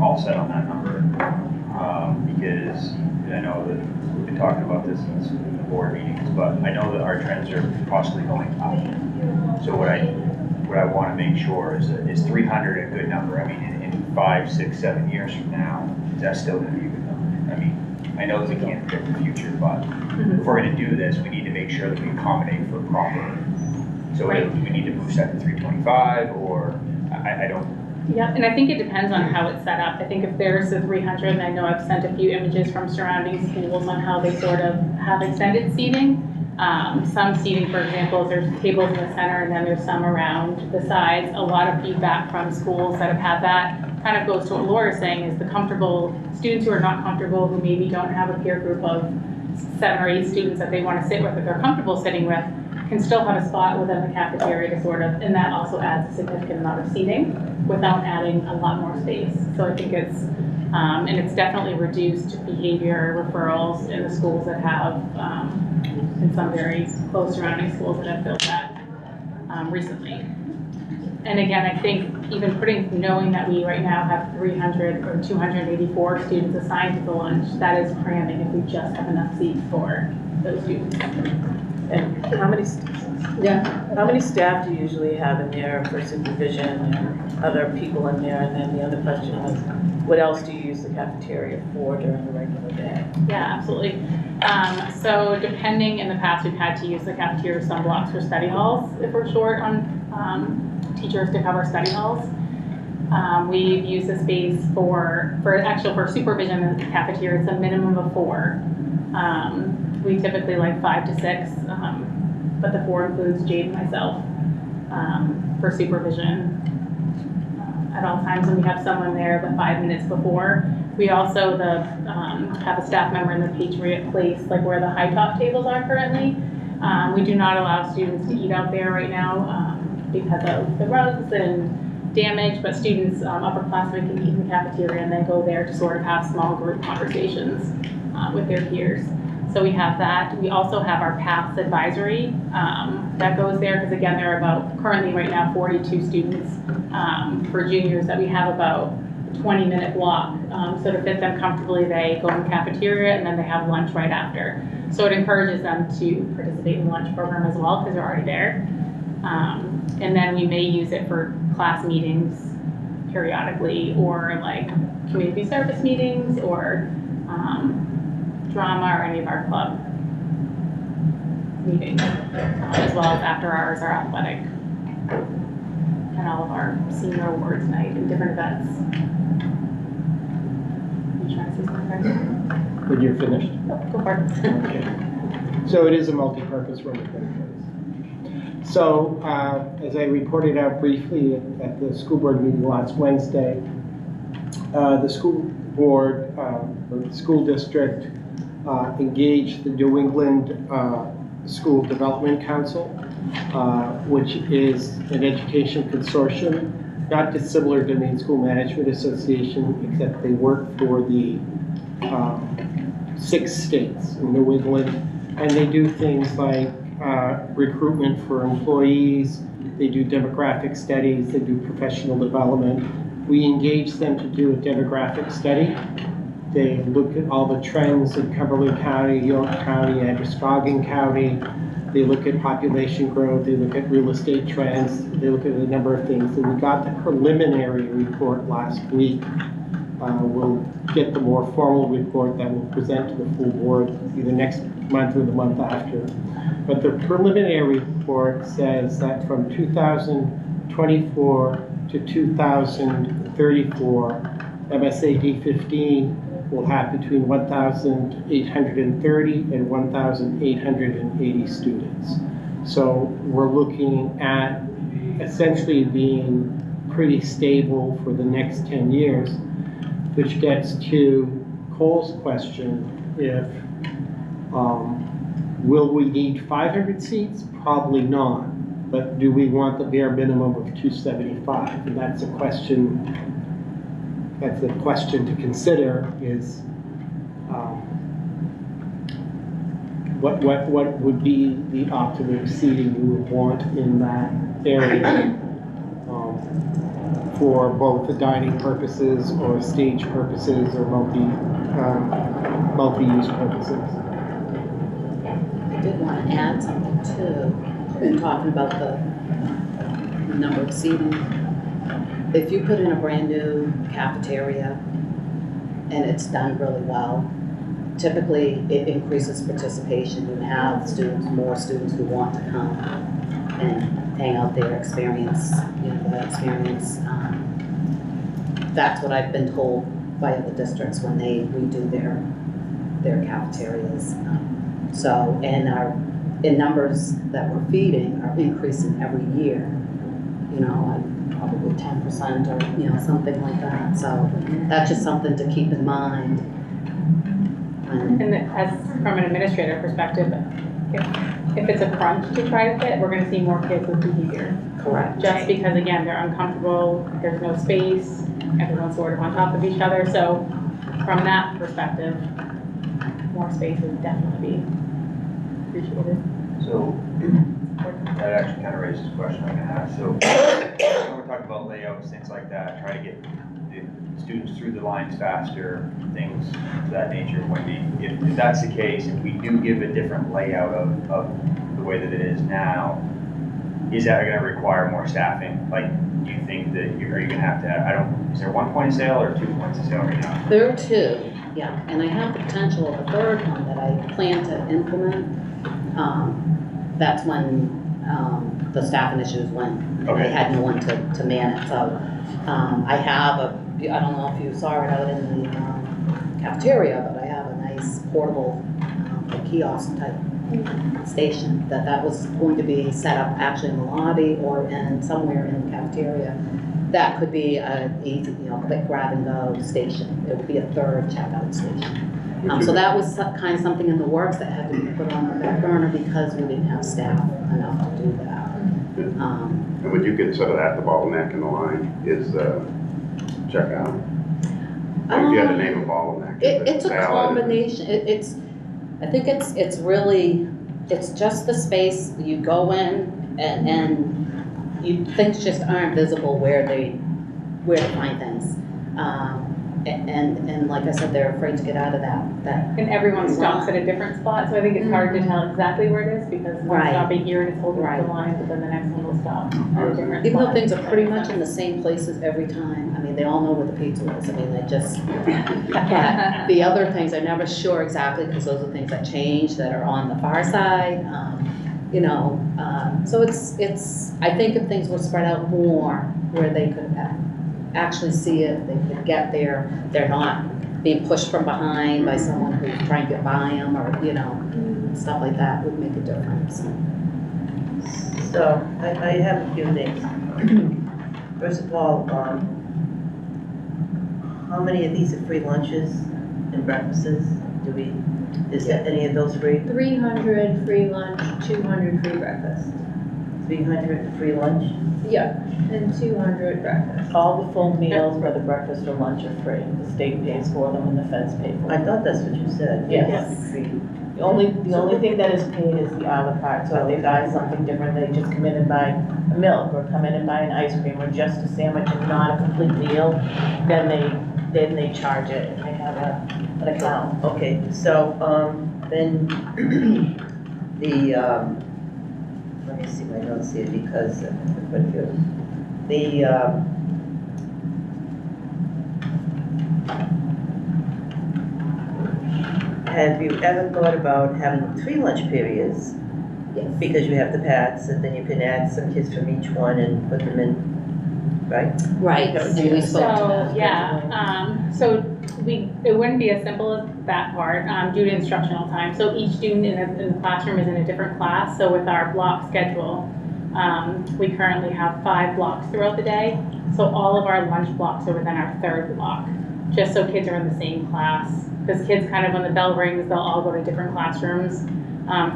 all set on that number, because I know that we've been talking about this in the board meetings, but I know that our trends are possibly going up. So what I want to make sure is 300 a good number? I mean, in 5, 6, 7 years from now, is that still going to be a good number? I mean, I know that we can't predict the future, but if we're going to do this, we need to make sure that we accommodate for proper. So Right. do we need to boost that to 325, or I don't. Yep, and I think it depends on how it's set up. I think if there's a 300, and I know I've sent a few images from surrounding schools on how they sort of have extended seating. Some seating, for example, there's tables in the center and then there's some around the sides. A lot of feedback from schools that have had that kind of goes to what Laura's saying, is the comfortable, students who are not comfortable, who maybe don't have a peer group of 7 or 8 students that they want to sit with, that they're comfortable sitting with, can still have a spot within the cafeteria to sort of, and that also adds a significant amount of seating without adding a lot more space. So I think it's, and it's definitely reduced behavior referrals in the schools that have, in some very close surrounding schools that have built that recently. And again, I think even knowing that we right now have 300 or 284 students assigned to the lunch, that is cramming if we just have enough seats for those students. And how many staff do you usually have in there for supervision and other people in there? And then the other question is, what else do you use the cafeteria for during the regular day? Yeah, absolutely. So depending, in the past, we've had to use the cafeteria some blocks for study halls if we're short on teachers to cover study halls. We've used the space for supervision in the cafeteria. It's a minimum of 4. We typically like 5 to 6, but the 4 includes Jade and myself for supervision at all times, and we have someone there the 5 minutes before. We also have a staff member in the Patriot Place, like where the high top tables are currently. We do not allow students to eat out there right now because of the rugs and damage, but students, upperclassmen, can eat in the cafeteria and then go there to sort of have small group conversations with their peers. So we have that. We also have our PATHS advisory that goes there, because again, there are about, currently right now, 42 students for juniors that we have about a 20-minute block. So to fit them comfortably, they go in the cafeteria and then they have lunch right after. So it encourages them to participate in the lunch program as well, because they're already there. And then we may use it for class meetings periodically, or like community service meetings, or drama, or any of our club meetings, as well as after hours, our athletic, and all of our senior awards night and different events. You trying to say something? When you're finished? Oh, go for it. Okay. So it is a multi-purpose room. So, as I reported out briefly at the school board meeting last Wednesday, the school board, or the school district, engaged the New England School Development Council, which is an education consortium, not dissimilar to the Maine School Management Association, except they work for the 6 states in New England, and they do things like recruitment for employees, they do demographic studies, they do professional development. We engage them to do a demographic study. They look at all the trends in Cumberland County, York County, Androscoggin County, They look at population growth, they look at real estate trends, they look at a number of things. And we got the preliminary report last week. We'll get the more formal report that we'll present to the full board either next month or the month after. But the preliminary report says that from 2024 to 2034, MSAD 15 will have between 1,830 and 1,880 students. So we're looking at essentially being pretty stable for the next 10 years, which gets to Cole's question, will we need 500 seats? Probably not. But do we want the bare minimum of 275? And that's a question to consider is what would be the optimum seating we would want in that area for both the dining purposes or stage purposes or multi-use purposes. I did want to add something too, in talking about the number of seating. If you put in a brand new cafeteria and it's done really well, typically it increases participation. You have more students who want to come and hang out there, experience, that experience. That's what I've been told by other districts when they redo their cafeterias. So, and our numbers that we're feeding are increasing every year. Probably 10% or something like that. So that's just something to keep in mind. And as from an administrator perspective, if it's a crunch to try to fit, we're going to see more kids with behavior. Correct. Just because again they're uncomfortable, there's no space, everyone's sort of on top of each other. So from that perspective, more space would definitely be appreciated. So that actually kind of raises a question I'm gonna ask. So when we're talking about layouts, things like that, try to get the students through the lines faster, things of that nature. Wendy, if that's the case, if we do give a different layout of the way that it is now, is that gonna require more staffing? Like, do you think that are you gonna have to have, is there 1 point of sale or 2 points of sale right now? There are 2, yeah, and I have the potential of a 3rd one that I plan to implement. That's when the staffing issues went. Okay. I had no one to man it, so I have I don't know if you saw it out in the cafeteria, but I have a nice portable kiosk type station that was going to be set up actually in the lobby or somewhere in the cafeteria. That could be a easy, quick grab and go station. It would be a 3rd checkout station. So that was kind of something in the works that had to be put on the back burner because we didn't have staff enough to do that. And would you consider that the bottleneck in the line is checkout? If you had to name a bottleneck. It's a combination. I think it's really, it's just the space. You go in and things just aren't visible where to find things. And like I said, they're afraid to get out of that. And everyone stops at a different spot, so I think it's hard to tell exactly where it is because one's stopping here and it's holding up the line, but then the next one will stop at a different Even though spot. things are pretty much in the same places every time. I mean, they all know where the pizza is. I mean, they just, but the other things, I'm never sure exactly because those are things that change that are on the far side. So it's, I think if things were spread out more where they could actually see it, they could get there, they're not being pushed from behind by someone who's trying to get by them or, stuff like that would make a difference. So, I have a few things. First of all, how many of these are free lunches and breakfasts? Is any of those free? 300 free lunch, 200 free breakfast. 300 free lunch? Yeah, and 200 breakfast. All the full meals, whether breakfast or lunch, are free. The state pays for them and the feds pay for I them. thought that's what you said. Yes. The only thing that is paid is the a la carte. So if they buy something different, they just come in and buy a milk or come in and buy an ice cream or just a sandwich and not a complete meal, then they charge it and they have an account. Okay, so, then the let me see my notes here, because, have you ever thought about having 3 lunch periods? Yes. Because you have the paths, and then you can add some kids from each one and put them in, right? Right, and we spoke to So, that. so it wouldn't be as simple as that part, due to instructional time. So each student in the classroom is in a different class, so with our block schedule, we currently have 5 blocks throughout the day. So all of our lunch blocks are within our 3rd block, just so kids are in the same class. Because kids kind of, when the bell rings, they'll all go to different classrooms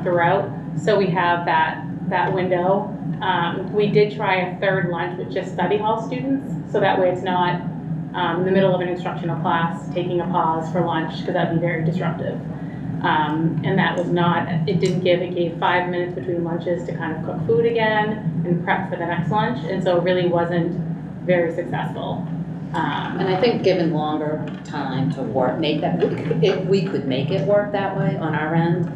throughout. So we have that window. We did try a 3rd lunch with just study hall students, so that way it's not in the middle of an instructional class, taking a pause for lunch, because that'd be very disruptive. And that was not, it gave 5 minutes between lunches to kind of cook food again and prep for the next lunch, and so it really wasn't very successful. And I think given longer time to work, if we could make it work that way on our end,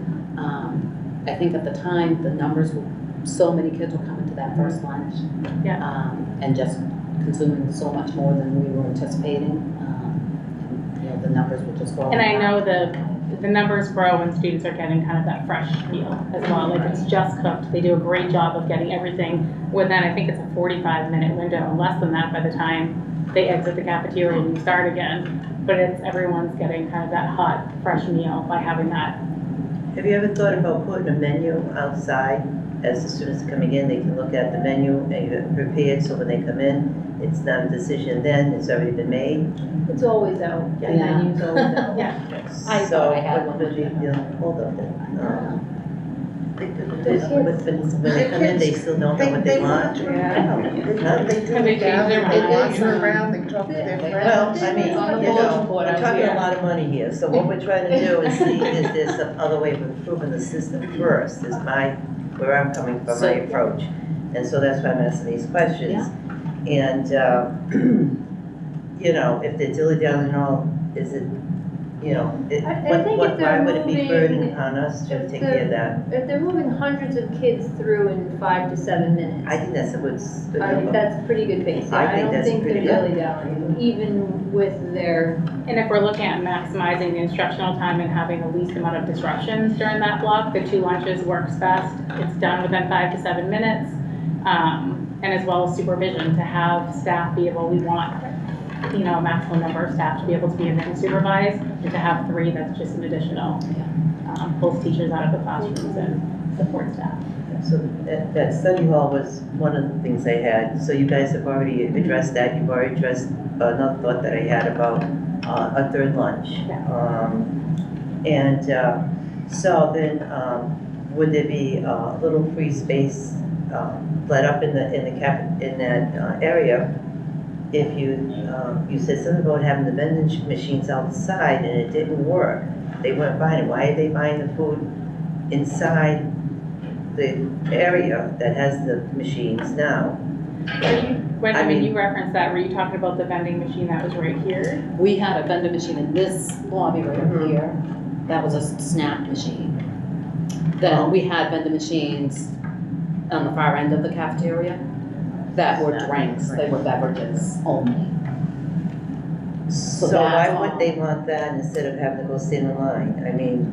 I think at the time, the numbers were, so many kids were coming to that first lunch. Yeah. And just consuming so much more than we were anticipating. And, you know, the numbers would just grow. And I know the numbers grow when students are getting kind of that fresh meal as well, like it's just cooked. They do a great job of getting everything within, I think it's a 45-minute window, less than that by the time they exit the cafeteria and you start again. But everyone's getting kind of that hot, fresh meal by having that. Have you ever thought about putting a menu outside? As the students are coming in, they can look at the menu and you have prepared, so when they come in, it's not a decision then, it's already been made. It's always out, the Yeah. menu's always out. I So thought I had what one. would be the hold up then? When kids- they come in, they still don't know what they want? Have they changed their They minds? walk around, they talk to their Well, I mean, It's on the you bulletin know, board we're out talking here. a lot of money here, so what we're trying to do is see, is there some other way of improving the system first, is where I'm coming from, my approach. And so that's why I'm asking these questions. And, you know, if they're dilly-dallying and all, is it, you know, I think if they're why would it be moving- burden upon us to if take care of that? If they're moving hundreds of kids through in 5 to 7 minutes, I think that's a good I think number. that's a pretty good pace. I I think don't that's think they're pretty good. dilly-dallying, even with their, And if we're looking at maximizing the instructional time and having the least amount of disruptions during that block, the 2 lunches works best. It's done within 5 to 7 minutes. And as well as supervision, to have staff be able, we want, you know, a maximum number of staff to be able to be in there and supervise, and to have 3, that's just an additional, pulls teachers out of the classrooms and support staff. So that study hall was one of the things I had, so you guys have already addressed that, you've already addressed another thought that I had about a 3rd lunch. So then, would there be a little free space let up in that area? If you said something about having the vending machines outside and it didn't work, they weren't buying it, why are they buying the food inside the area that has the machines now? When, I when mean- you referenced that, were you talking about the vending machine that was right here? We had a vending machine in this lobby right over Mhm. here. That was a snack machine. Then we had vending machines on the far end of the cafeteria that were drinks, they were beverages only. So that's why all. would they want that instead of having to go stand in line? I mean,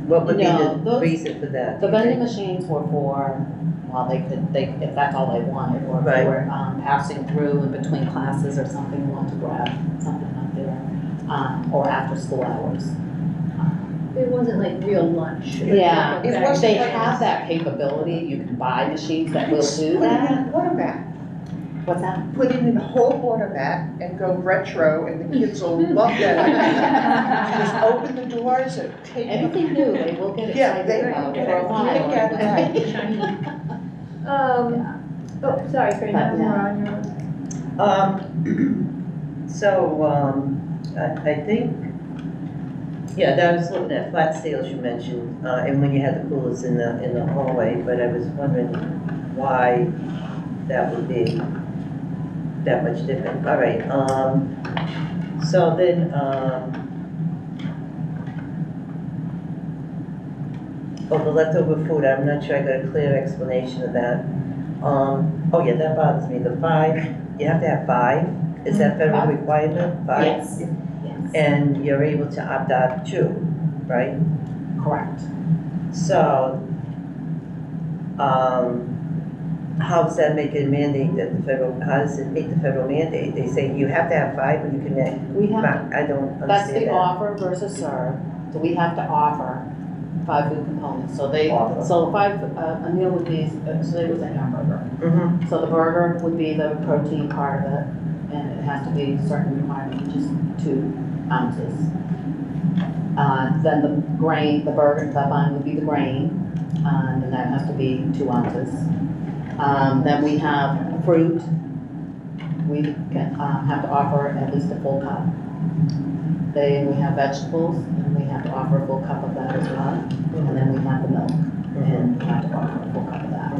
what would be No, the those- reason for that? The do you vending think? machines were for, well, if that's all they wanted, or if Right. they were passing through in between classes or something, want to grab something up there, or after school hours. it wasn't like real lunch. Yeah, It wasn't they like- have that capability, you can buy machines that will do Put it in that. a automat, What's that? put it in a whole automat and go retro, and the kids will love that. Just open the doors and take it. Anything new, they will get Yeah, excited they about will for get a it. while. Look at it. Oh, sorry, Karina, But, yeah. more on your. I think, yeah, that was looking at flat sales you mentioned, and when you had the coolers in the hallway, but I was wondering why that would be that much different. All right, so then, Oh, the leftover food, I'm not sure I got a clear explanation of that. Oh yeah, that bothers me, the 5, you have to have 5, is that federal requirement, 5? Yes, yes, And you're able to opt out of 2, right? correct. So, how does that make it a mandate that the federal, how does it meet the federal mandate? They say you have to have 5 when you can, We have, I don't that's understand the that. offer versus serve, so we have to offer 5 food components. So they, Offer. so 5, a meal would be, so it was a hamburger. Mhm. So the burger would be the protein part of it, and it has to be certain requirement, which is 2 ounces. Then the grain, the burger, the bun would be the grain, and that has to be 2 ounces. Then we have fruit. We can, have to offer at least a full cup. Then we have vegetables, and we have to offer a full cup of that as well. And then we have the milk, and we have to offer a full cup of that.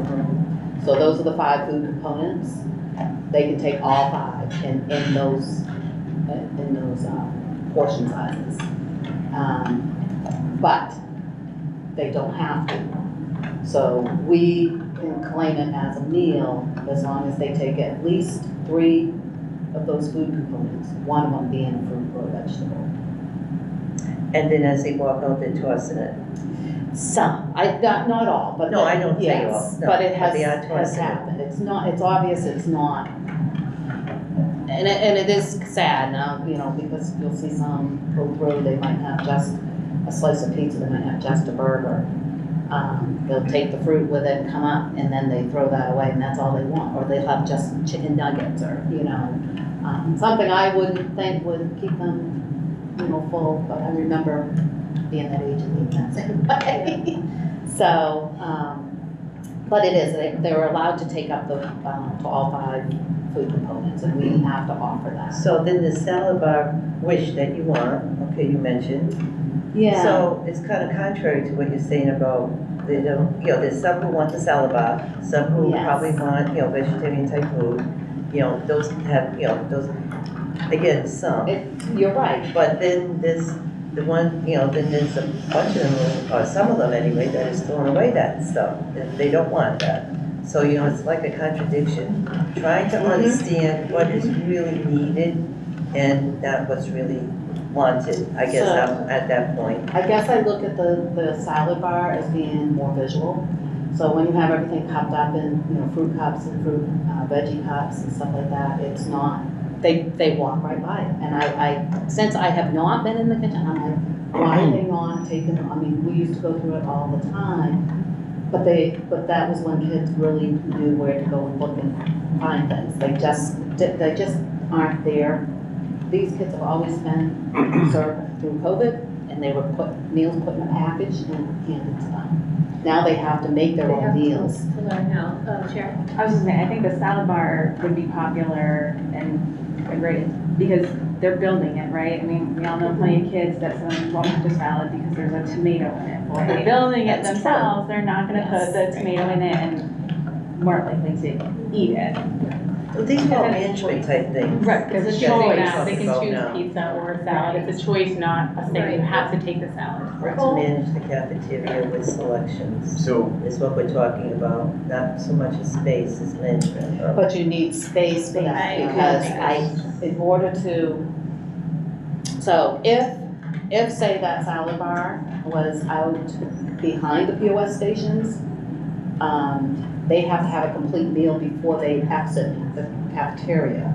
So those are the 5 food components. They can take all 5 in those portion sizes. But they don't have to. So we can claim it as a meal as long as they take at least 3 of those food components, one of them being a fruit or a vegetable. And then as they walk out, they're tossing it. Some, not all, but. No, I don't say yes, all, no, but it but they are has tossing it. happened. It's not, it's obvious it's not. And it is sad now, because you'll see some go through, they might have just a slice of pizza, they might have just a burger. They'll take the fruit with it, come up, and then they throw that away, and that's all they want. Or they'll have just chicken nuggets, or, something I wouldn't think would keep them, full, but I remember being that age and eating that same way. So, but it is, they're allowed to take up to all 5 food components, and we have to offer that. So then the salad bar wish that you want, okay, you mentioned. Yeah. So it's kind of contrary to what you're saying about, they don't, there's some who want the salad bar, some who Yes. probably want, vegetarian type food. Those have, those, again, some. You're right. But then there's the one, then there's a bunch of them, or some of them anyway, that is throwing away that stuff. And they don't want that. So, it's like a contradiction. Trying to understand what is really needed and not what's really wanted. I guess I'm at that point. I guess I look at the salad bar as being more visual. So when you have everything cupped up in, fruit cups and fruit, veggie cups and stuff like that, it's not, they walk right by it. And I since I have not been in the kitchen, I'm like, why are they not taking, we used to go through it all the time. But that was when kids really knew where to go and look and find things. They just aren't there. These kids have always been served through COVID, and they were meals put in a package and handed to them. Now they have to make their own meals. To learn how, Sharon? I was just saying, I think the salad bar would be popular and great, because they're building it, right? We all know plenty of kids that won't eat the salad because there's a tomato in it. Well, they're building it That's themselves, they're not gonna put the tomato in it and more likely to eat it. Well, these are all management type things. Right, there's a That's choice what we're now, they talking can about choose now. pizza or salad, it's a choice, not a thing, you have to take the salad. Or to manage the cafeteria with selections So, is what we're talking about, not so much as space as management. But you need space for that, because in order to, so if say that salad bar was out behind the POS stations, they have to have a complete meal before they exit the cafeteria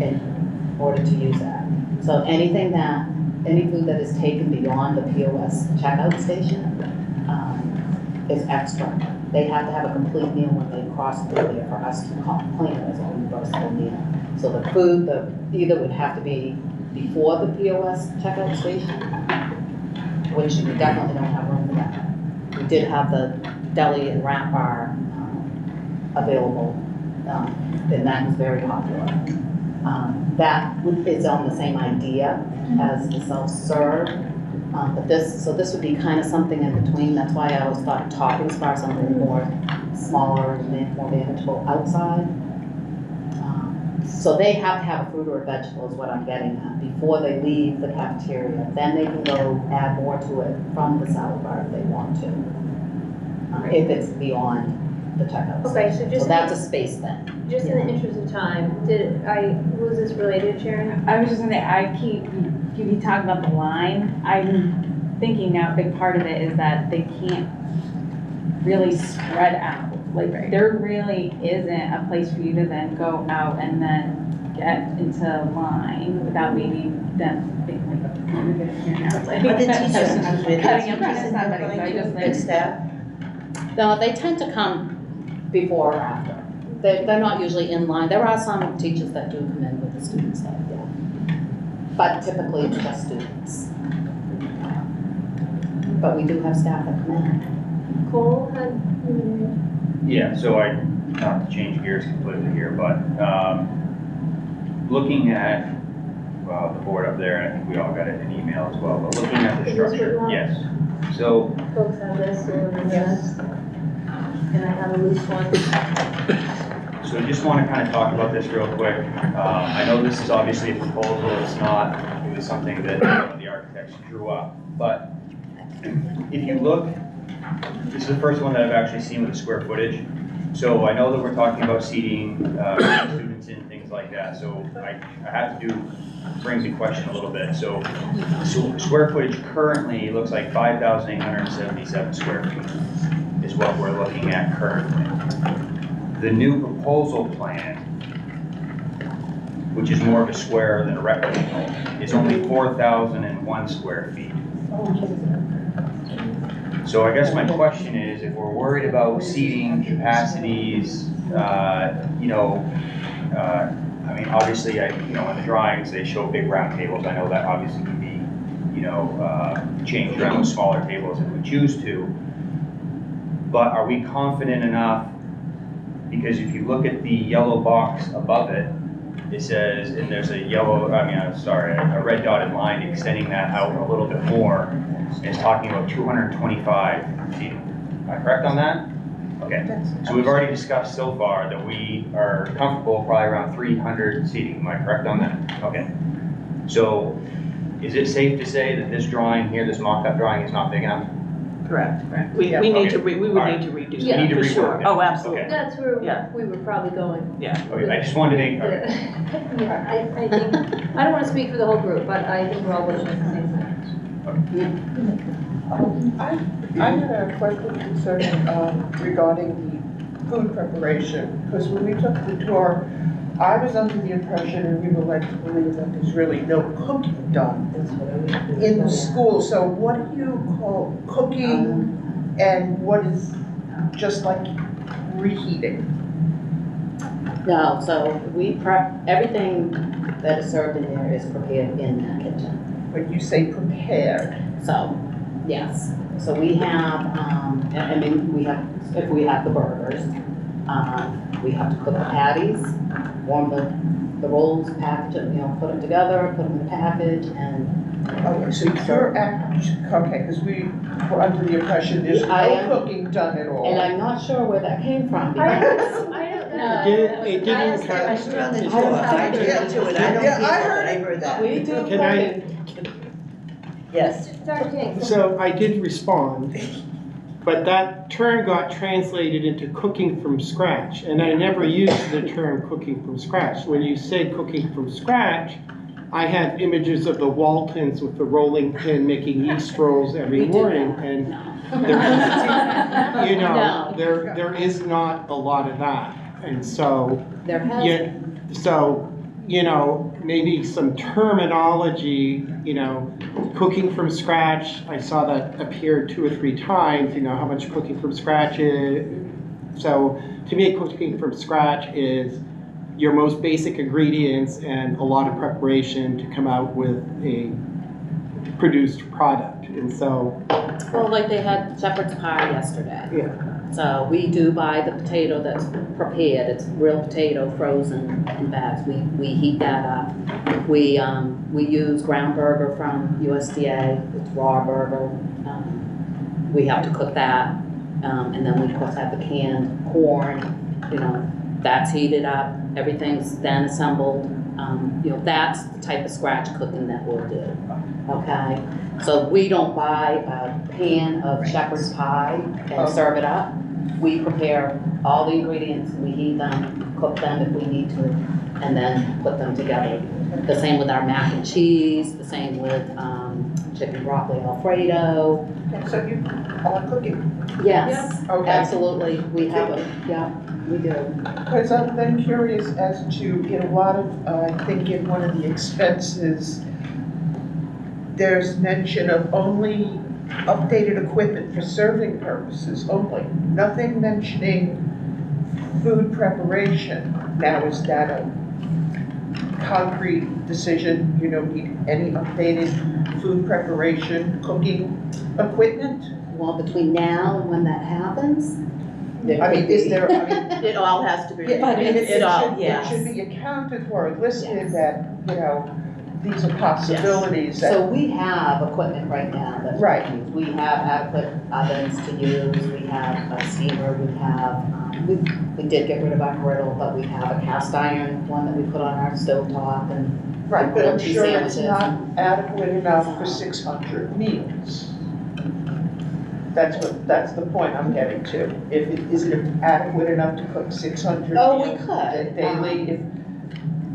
in order to use that. So any food that is taken beyond the POS checkout station, is extra. They have to have a complete meal when they cross through there for us to claim it as a universal meal. So the food, either would have to be before the POS checkout station, which we definitely don't have room for that. We did have the deli and wrap bar available, and that was very popular. That is on the same idea as the self-serve, but this would be kind of something in between. That's why I always thought toppings bar something more smaller and more manageable outside. So they have to have a fruit or a vegetable is what I'm getting at, before they leave the cafeteria. Then they can go add more to it from the salad bar if they want to, if it's beyond the checkout. Okay, so just. So that's a space thing. Just in the interest of time, was this related, Sharon? I was just gonna say, you keep talking about the line. I'm thinking now a big part of it is that they can't really spread out. Like, there really isn't a place for you to then go out and then get into line without maybe them being like, I'm gonna get here now. Like, But the teachers, cutting in front of somebody, so I just and like. staff, No, they tend to come before or after. They're not usually in line. There are some teachers that do come in with the students that, yeah. But typically it's just students. But we do have staff that come in. Cole had, Yeah, so not to change gears completely here, but, looking at, well, the board up there, and I think we all got it in email as well, but looking at the Is this what you structure, want? yes. So, folks have this, or this, and I have a loose one. So I just want to kind of talk about this real quick. I know this is obviously a proposal, it was something that the architects drew up. But if you look, this is the first one that I've actually seen with the square footage. So I know that we're talking about seating students in, things like that. So I have to bring the question a little bit. So square footage currently looks like 5,877 square feet is what we're looking at currently. The new proposal plan, which is more of a square than a rectangle, is only 4,001 square feet. So I guess my question is, if we're worried about seating capacities, I mean, obviously, in the drawings, they show big round tables. I know that obviously can be, changed around with smaller tables if we choose to. But are we confident enough? Because if you look at the yellow box above it, it says, and there's a red dotted line extending that out a little bit more. And it's talking about 225 seating. Am I correct on that? Okay. So we've already discussed so far that we are comfortable probably around 300 seating. Am I correct on that? Okay. So is it safe to say that this drawing here, this mock-up drawing, is not big enough? Correct. We need to, we would Alright. need to redo Yeah. that, We need to for sure. rework it. Oh, absolutely. Okay. That's where Yeah. we were probably going. Okay, I just wanted to make, okay. Yeah, I think, I don't want to speak for the whole group, but I think we're all looking at the same thing. I had a question concerning, regarding the food preparation, because when we took the tour, I was under the impression, and we were led to believe that there's really no cooking done in the school. So what do you call cooking, and what is just like reheating? No, so we prep, everything that is served in there is prepared in that kitchen. When you say prepared, So, yes, so we have, if we have the burgers, we have to cook the patties, warm the rolls, package it, put them together, put them in a package, and. okay, so you're okay, because we were under the impression there's I no am- cooking done at all. And I'm not sure where that came from. I because- don't know. It didn't I was on the I tour, don't I think did there's- too, and I don't Yeah, think I heard that I heard that. We do Can I- cooking. Yes. Dr. King. So I did respond, but that term got translated into cooking from scratch, and I never used the term cooking from scratch. When you say cooking from scratch, I have images of the Waltons with the rolling pin making yeast rolls every We do morning, that. and No. there, No. there is not a lot of that. And so, There has. maybe some terminology, cooking from scratch, I saw that appear 2 or 3 times, how much cooking from scratch is. So to me, cooking from scratch is your most basic ingredients and a lot of preparation to come out with a produced product. And so, Well, like they had shepherd's pie yesterday. yeah. So we do buy the potato that's prepared, it's real potato frozen in bags, we heat that up. We use ground burger from USDA, it's raw burger, we have to cook that. And then we of course have the canned corn, that's heated up. everything's then assembled. You know, that's the type of scratch cooking that we'll do, okay? So we don't buy a pan of shepherd's pie and serve it up. We prepare all the ingredients, we heat them, cook them if we need to, and then put them together. The same with our mac and cheese, the same with chicken broccoli Alfredo. Okay, so you are cooking? Yes, Okay. absolutely, we have a, yeah, we do. Because I'm then curious as to, in a lot of, I think in one of the expenses, there's mention of only updated equipment for serving purposes only. Nothing mentioning food preparation. Now, is that a concrete decision? You don't need any updated food preparation, cooking equipment? Well, between now and when that happens, I mean, is there, I mean, It all has to be, yeah, I mean, it all, it yes. should be accounted for, listed Yes. that, you know, these are possibilities that. so we have equipment right now that Right. we use. We have adequate ovens to use, we have a steamer, we have, we did get rid of our griddle, but we have a cast iron one that we put on our stovetop and. Right, but I'm Two sure it's sandwiches. not adequate enough for 600 meals. That's the point I'm getting to. If it, is it adequate enough to cook 600 Oh, we meals could. daily? If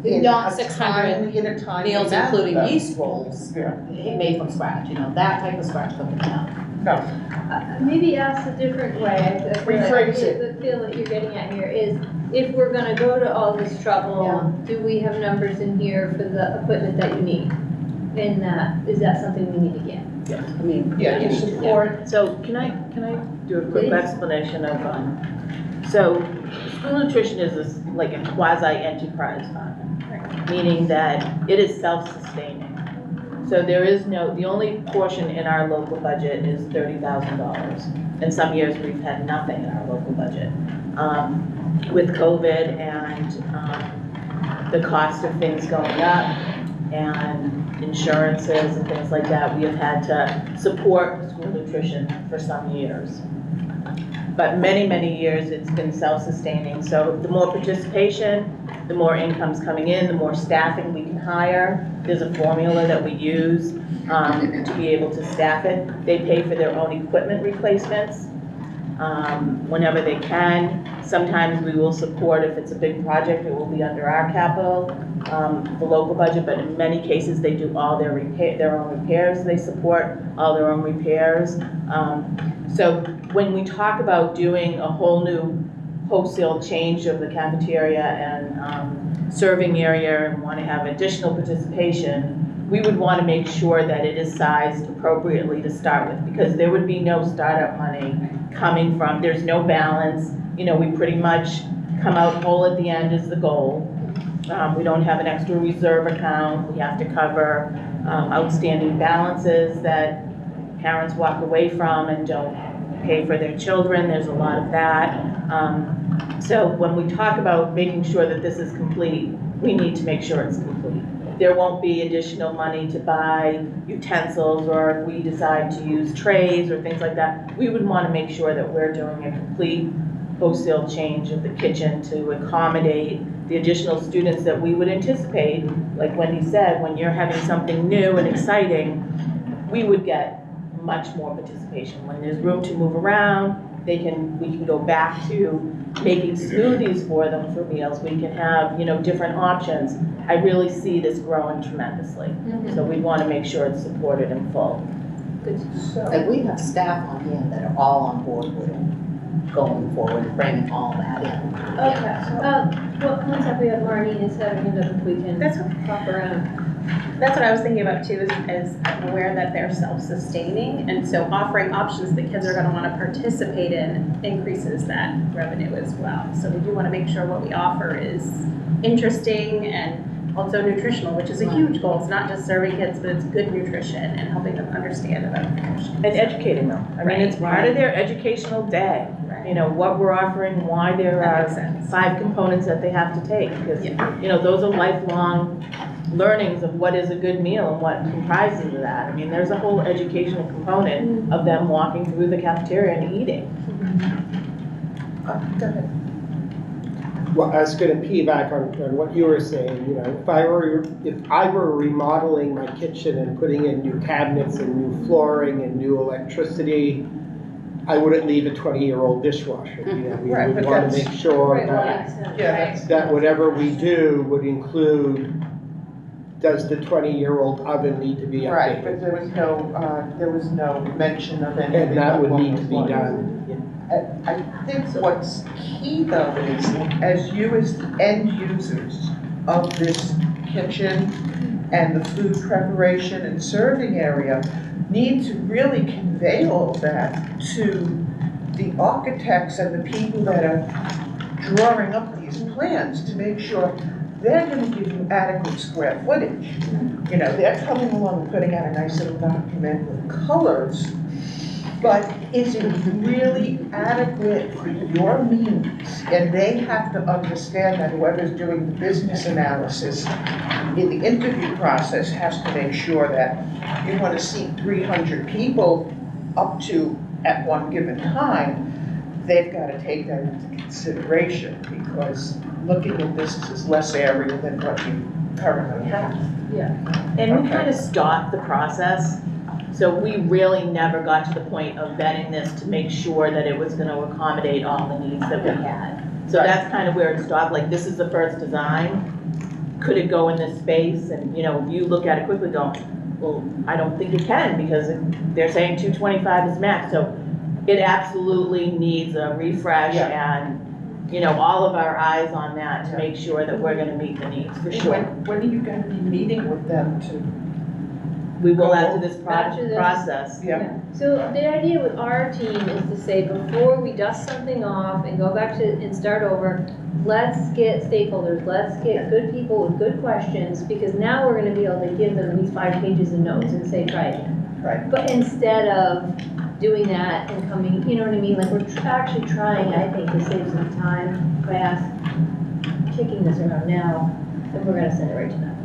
in Not a 600 timely- in a timely meals, manner, including though. yeast rolls, Yeah, made from scratch, you know, that type of scratch cooking now. no, Maybe asked a different way, I feel like, Rephrase it. the feel that you're getting at here is, if we're gonna go to all this trouble, do we have numbers in here for the equipment that you need? And is that something we need to get? I mean. yeah, to support, So can I do a quick Please. explanation of, so school nutrition is like a quasi-enterprise fund, meaning that it is self-sustaining. So there is the only portion in our local budget is $30,000. And some years we've had nothing in our local budget. With COVID and the cost of things going up and insurances and things like that, we have had to support school nutrition for some years. But many, many years it's been self-sustaining. So the more participation, the more income's coming in, the more staffing we can hire. There's a formula that we use to be able to staff it. They pay for their own equipment replacements whenever they can. Sometimes we will support, if it's a big project, it will be under our capital, the local budget, but in many cases, they do all their own repairs. They support all their own repairs. So when we talk about doing a whole new wholesale change of the cafeteria and serving area and want to have additional participation, we would want to make sure that it is sized appropriately to start with, because there would be no startup money coming from, there's no balance. You know, we pretty much come out whole at the end is the goal. We don't have an extra reserve account. We have to cover outstanding balances that parents walk away from and don't pay for their children. There's a lot of that. So when we talk about making sure that this is complete, we need to make sure it's complete. There won't be additional money to buy utensils, or if we decide to use trays or things like that. We would want to make sure that we're doing a complete wholesale change of the kitchen to accommodate the additional students that we would anticipate. Like Wendy said, when you're having something new and exciting, we would get much more participation. When there's room to move around, we can go back to making smoothies for them for meals. We can have, different options. I really see this growing tremendously. So we want to make sure it's supported in full. And we have staff on hand that are all on board with it, going forward, bringing all that in. Okay, one second, we have Marlene is having it up if we can pop around. That's what I was thinking about too, is I'm aware that they're self-sustaining, and so offering options the kids are gonna wanna participate in increases that revenue as well. So we do wanna make sure what we offer is interesting and also nutritional, which is a huge goal. It's not just serving kids, but it's good nutrition and helping them understand about nutrition. And educating them. I mean, it's part of their educational day. What we're offering, why there are 5 components that they have to take. Because, those are lifelong learnings of what is a good meal and what comprises of that. I mean, there's a whole educational component of them walking through the cafeteria and eating. go ahead. Well, I was gonna piggyback on what you were saying, you know, if I were remodeling my kitchen and putting in new cabinets and new flooring and new electricity, I wouldn't leave a 20-year-old dishwasher, you know, we Right, would but wanna that's- make sure Right, well, that, makes sense, Yeah, right? that whatever we do would include, does the 20-year-old oven need to be Right, but updated? there was no mention of anything. And that would along need to those be lines. done. I think what's key though is, as you as end users of this kitchen and the food preparation and serving area, need to really convey all that to the architects and the people that are drawing up these plans to make sure they're gonna give you adequate square footage. You know, they're coming along and putting out a nice little document with colors, but is it really adequate for your means? And they have to understand that whoever's doing the business analysis in the interview process has to make sure that you want to seat 300 people up to at one given time, they've got to take that into consideration, because looking at this is less area than what you currently have. And we Okay. kind of stopped the process, so we really never got to the point of vetting this to make sure that it was gonna accommodate all the needs that we had. So Right. that's kind of where it stopped, like, this is the first design, could it go in this space? And, you know, you look at it quickly going, well, I don't think it can, because they're saying 225 is max, so it absolutely needs a refresh and, you know, all of our eyes on that to make sure that we're gonna meet the needs, for sure. When are you going to be meeting with them to? We will after this After this. process. Yeah. So the idea with our team is to say, before we dust something off and go back to, and start over, let's get stakeholders, let's get good people with good questions, because now we're gonna be able to give them these 5 pages of notes and say, try again. Right. But instead of doing that and coming, you know what I mean, like, we're actually trying, I think, to save some time by kicking this around now, then we're gonna send it right to them.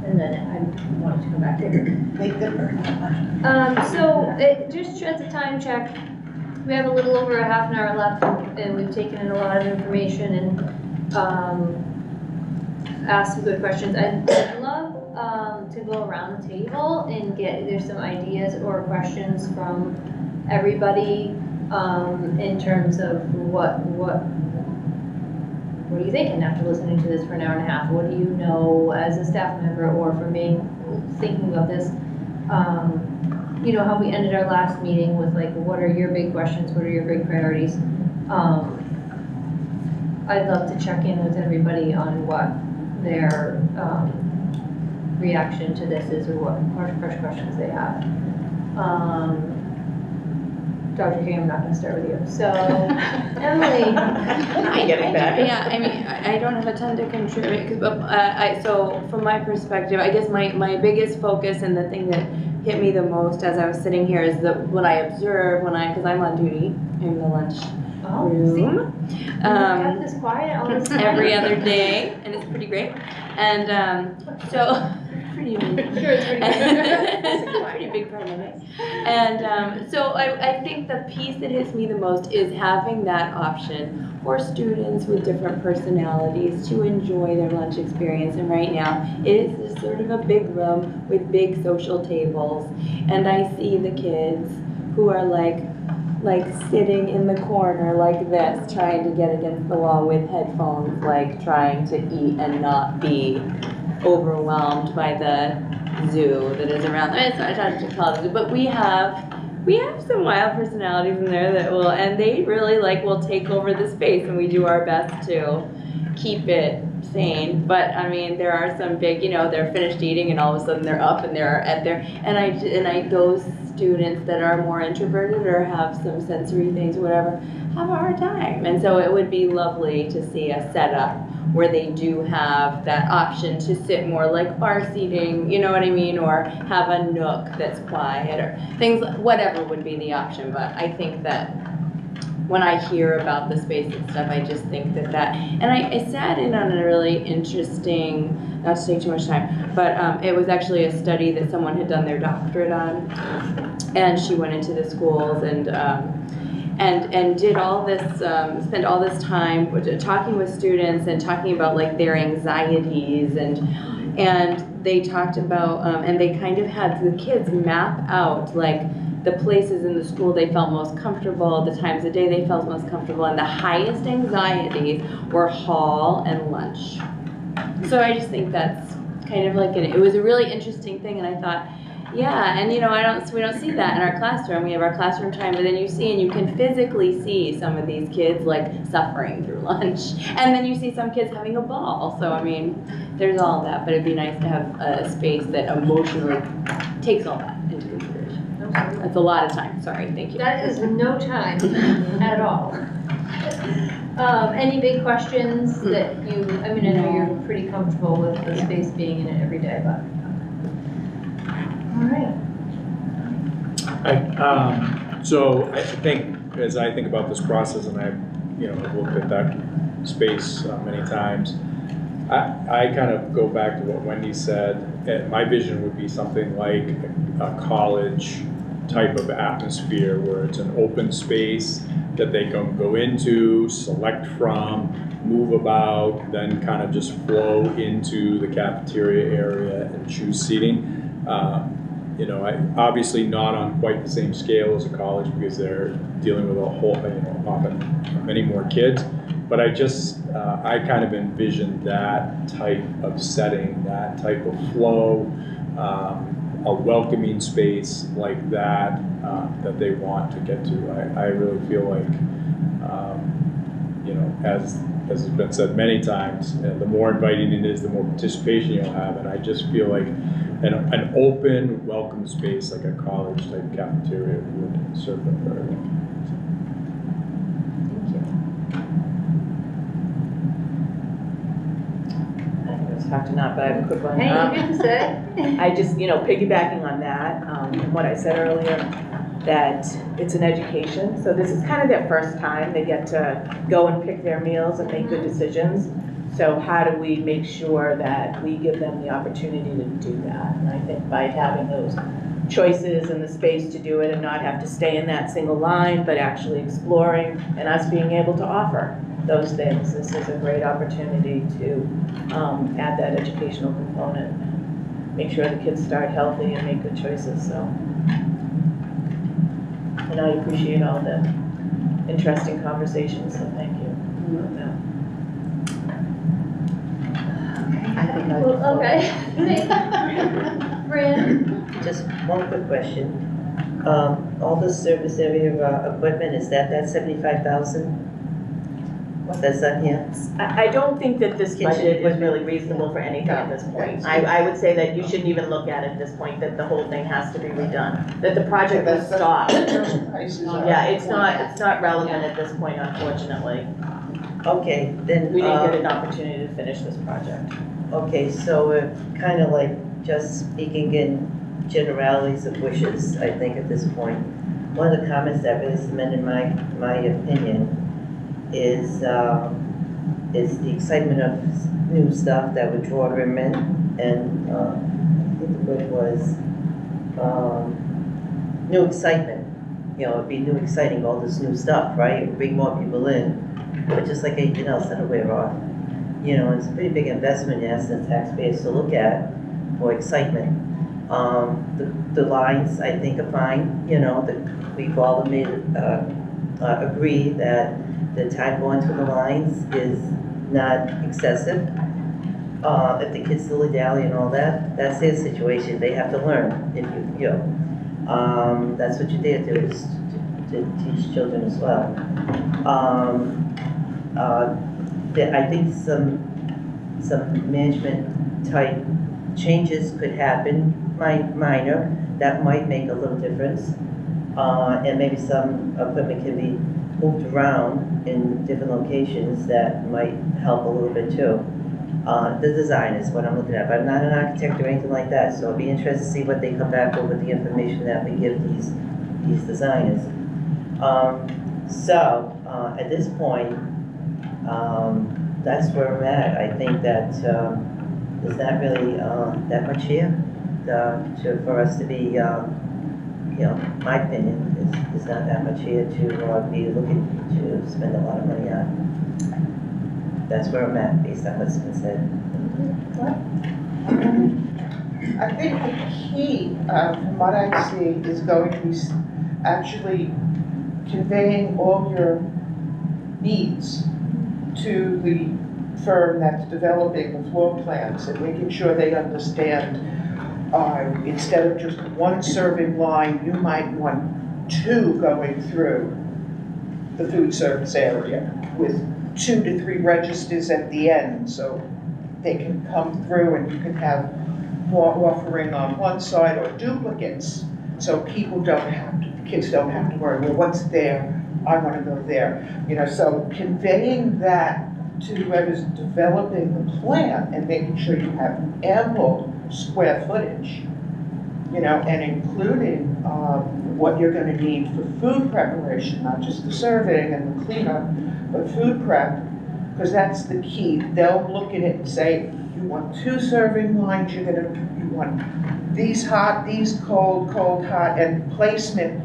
And then I wanted to come back to it. Make them earn that money. So, just as a time check, we have a little over a half an hour left, and we've taken in a lot of information and, asked some good questions. I'd love, to go around the table and there's some ideas or questions from everybody, in terms of what are you thinking after listening to this for an hour and a half? What do you know as a staff member or from thinking about this? You know, how we ended our last meeting with, like, what are your big questions? What are your big priorities? I'd love to check in with everybody on what their, reaction to this is, or what fresh questions they have. Dr. King, I'm not gonna start with you. So, Emily. I get it back. Yeah, I mean, I don't have a ton to contribute, so from my perspective, I guess my biggest focus and the thing that hit me the most as I was sitting here is what I observed because I'm on duty in the lunch room. We've kept this quiet all this time. Every other day, and it's pretty great. And so, pretty amazing. Sure, it's pretty good. It's a pretty big part of it. And so I think the piece that hits me the most is having that option for students with different personalities to enjoy their lunch experience. And right now, it is sort of a big room with big social tables. And I see the kids who are like sitting in the corner like this, trying to get against the wall with headphones, like trying to eat and not be overwhelmed by the zoo that is around them. It's not trying to call it a zoo, but we have some wild personalities in there and they really will take over the space, and we do our best to keep it sane. But I mean, there are some big, they're finished eating and all of a sudden they're up and they're at their, and those students that are more introverted or have some sensory things or whatever have a hard time. And so it would be lovely to see a setup where they do have that option to sit more like bar seating, you know what I mean, or have a nook that's quiet or things, whatever would be the option. But I think that when I hear about the space and stuff, I just think that, and I sat in on a really interesting, not to take too much time, but it was actually a study that someone had done their doctorate on, and she went into the schools and and did all this, spent all this time talking with students and talking about like their anxieties, and they talked about, and they kind of had the kids map out like the places in the school they felt most comfortable, the times of day they felt most comfortable, and the highest anxieties were hall and lunch. So I just think that's kind of like, it was a really interesting thing, and I thought, yeah, and you know, we don't see that in our classroom. We have our classroom time, but then you see, and you can physically see some of these kids like suffering through lunch, and then you see some kids having a ball. So I mean, there's all that, but it'd be nice to have a space that emotionally takes all that into consideration. That's a lot of time. Sorry, thank you. That is no time at all. Any big questions that you, I mean, I know you're pretty comfortable with the space being in it every day, but. All right. So I think, as I think about this process, and I've looked at that space many times, I kind of go back to what Wendy said. My vision would be something like a college type of atmosphere where it's an open space that they can go into, select from, move about, then kind of just flow into the cafeteria area and choose seating. Obviously not on quite the same scale as a college because they're dealing with a whole, often many more kids. But I kind of envision that type of setting, that type of flow, a welcoming space like that, that they want to get to. I really feel like, as has been said many times, the more inviting it is, the more participation you'll have. And I just feel like an open, welcome space like a college-type cafeteria would serve them very well. I was talking not, but I have a quick one. Hey, you get to say. I just, piggybacking on that, and what I said earlier, that it's an education. So this is kind of their first time. They get to go and pick their meals and make good decisions. So how do we make sure that we give them the opportunity to do that? And I think by having those choices and the space to do it and not have to stay in that single line, but actually exploring and us being able to offer those things, this is a great opportunity to add that educational component. Make sure the kids start healthy and make good choices, so. And I appreciate all the interesting conversations, so thank you for that. Okay. Fran? Just one quick question. All the service area equipment, is that 75,000? That's on here? I don't think that this budget was really reasonable for anything at this point. I would say that you shouldn't even look at it at this point, that the whole thing has to be redone, that the project was stopped. Yeah, it's not relevant at this point, unfortunately. Okay, then. We didn't get an opportunity to finish this project. Okay, so we're kind of like just speaking in generalities of wishes, I think, at this point. One of the comments that really cemented my opinion is the excitement of new stuff that would draw them in, and I think the word was new excitement. It'd be new exciting, all this new stuff, right? It would bring more people in, but just like anything else that'll wear off. It's a pretty big investment in asking the taxpayers to look at for excitement. The lines, I think, are fine. That we've all made agree that the time going through the lines is not excessive. If the kids dilly-dally and all that, that's their situation. They have to learn. That's what you're there to, is to teach children as well. I think some management type changes could happen, minor, that might make a little difference. And maybe some equipment can be moved around in different locations that might help a little bit too. The design is what I'm looking at, but I'm not an architect or anything like that, so I'll be interested to see what they come back with the information that we give these designers. At this point, that's where I'm at. I think that there's not really that much here for us to be you know, my opinion is not that much here to be looking to spend a lot of money on. That's where I'm at, based on what's been said. I think the key, from what I see, is going to be actually conveying all your needs to the firm that's developing the floor plans and making sure they understand, instead of just one serving line, you might want 2 going through the food service area with 2 to 3 registers at the end, so they can come through and you can have more offering on one side or duplicates, so people don't have to, the kids don't have to worry, well, what's there? I want to go there. You know, so conveying that to whoever's developing the plan and making sure you have ample square footage, you know, and including what you're going to need for food preparation, not just the serving and the cleanup, but food prep, because that's the key. They'll look at it and say, you want 2 serving lines, you want these hot, these cold, cold, hot, and placement.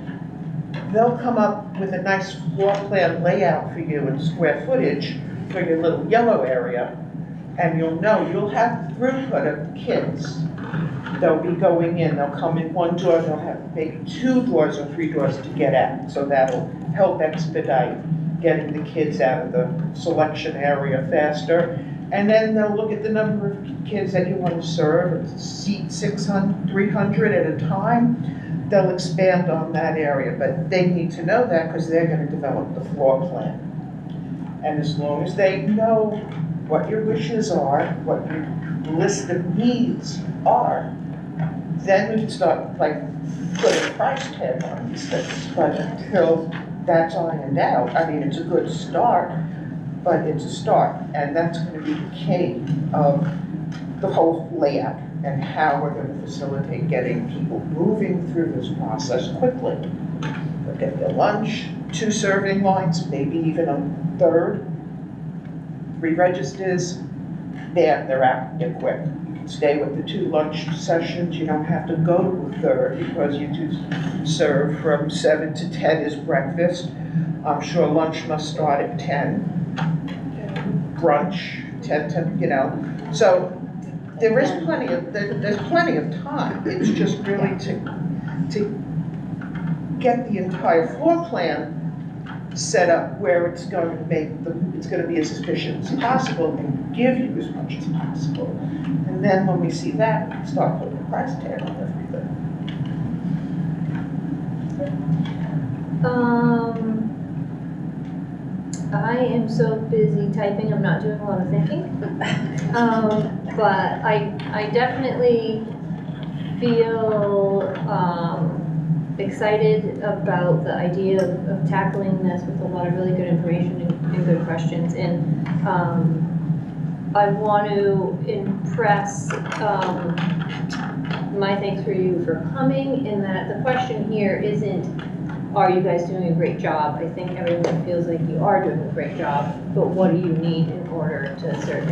They'll come up with a nice floor plan layout for you in square footage for your little yellow area, and you'll know you'll have throughput of kids. They'll be going in, they'll come in one door, they'll have maybe 2 doors or 3 doors to get at, so that'll help expedite getting the kids out of the selection area faster. And then they'll look at the number of kids that you want to serve, and seat 300 at a time. They'll expand on that area, but they need to know that because they're going to develop the floor plan. And as long as they know what your wishes are, what your list of needs are, then we can start like putting a price tag on these things. But until that's ironed out, I mean, it's a good start, but it's a start, and that's going to be the key of the whole layout and how we're going to facilitate getting people moving through this process quickly. They'll get their lunch, 2 serving lines, maybe even a 3rd, 3 registers, they're out, they're quick. You can stay with the 2 lunch sessions, you don't have to go to a 3rd because you do serve from 7 to 10 is breakfast. I'm sure lunch must start at 10. Brunch, 10, you know. So there is plenty of, there's plenty of time. It's just really to get the entire floor plan set up where it's going to it's going to be as efficient as possible and give you as much as possible. And then when we see that, we start putting a price tag on everything. I am so busy typing, I'm not doing a lot of thinking. But I definitely feel excited about the idea of tackling this with a lot of really good information and good questions. And I want to impress my thanks for you for coming, in that the question here isn't, are you guys doing a great job? I think everyone feels like you are doing a great job, but what do you need in order to serve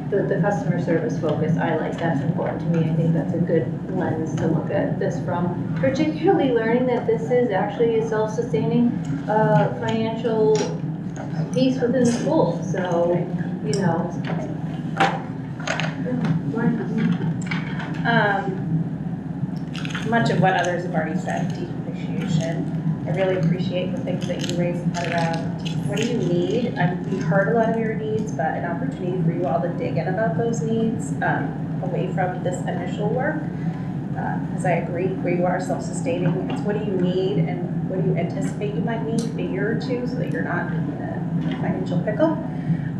the customer service focus? That's important to me. I think that's a good lens to look at this from, particularly learning that this is actually a self-sustaining financial piece within the school. So, you know. Much of what others have already said, deep appreciation. I really appreciate the things that you raised around what do you need. We heard a lot of your needs, but an opportunity for you all to dig in about those needs away from this initial work. As I agree, where you are self-sustaining, it's what do you need and what do you anticipate you might need a year or 2 so that you're not in a financial pickle.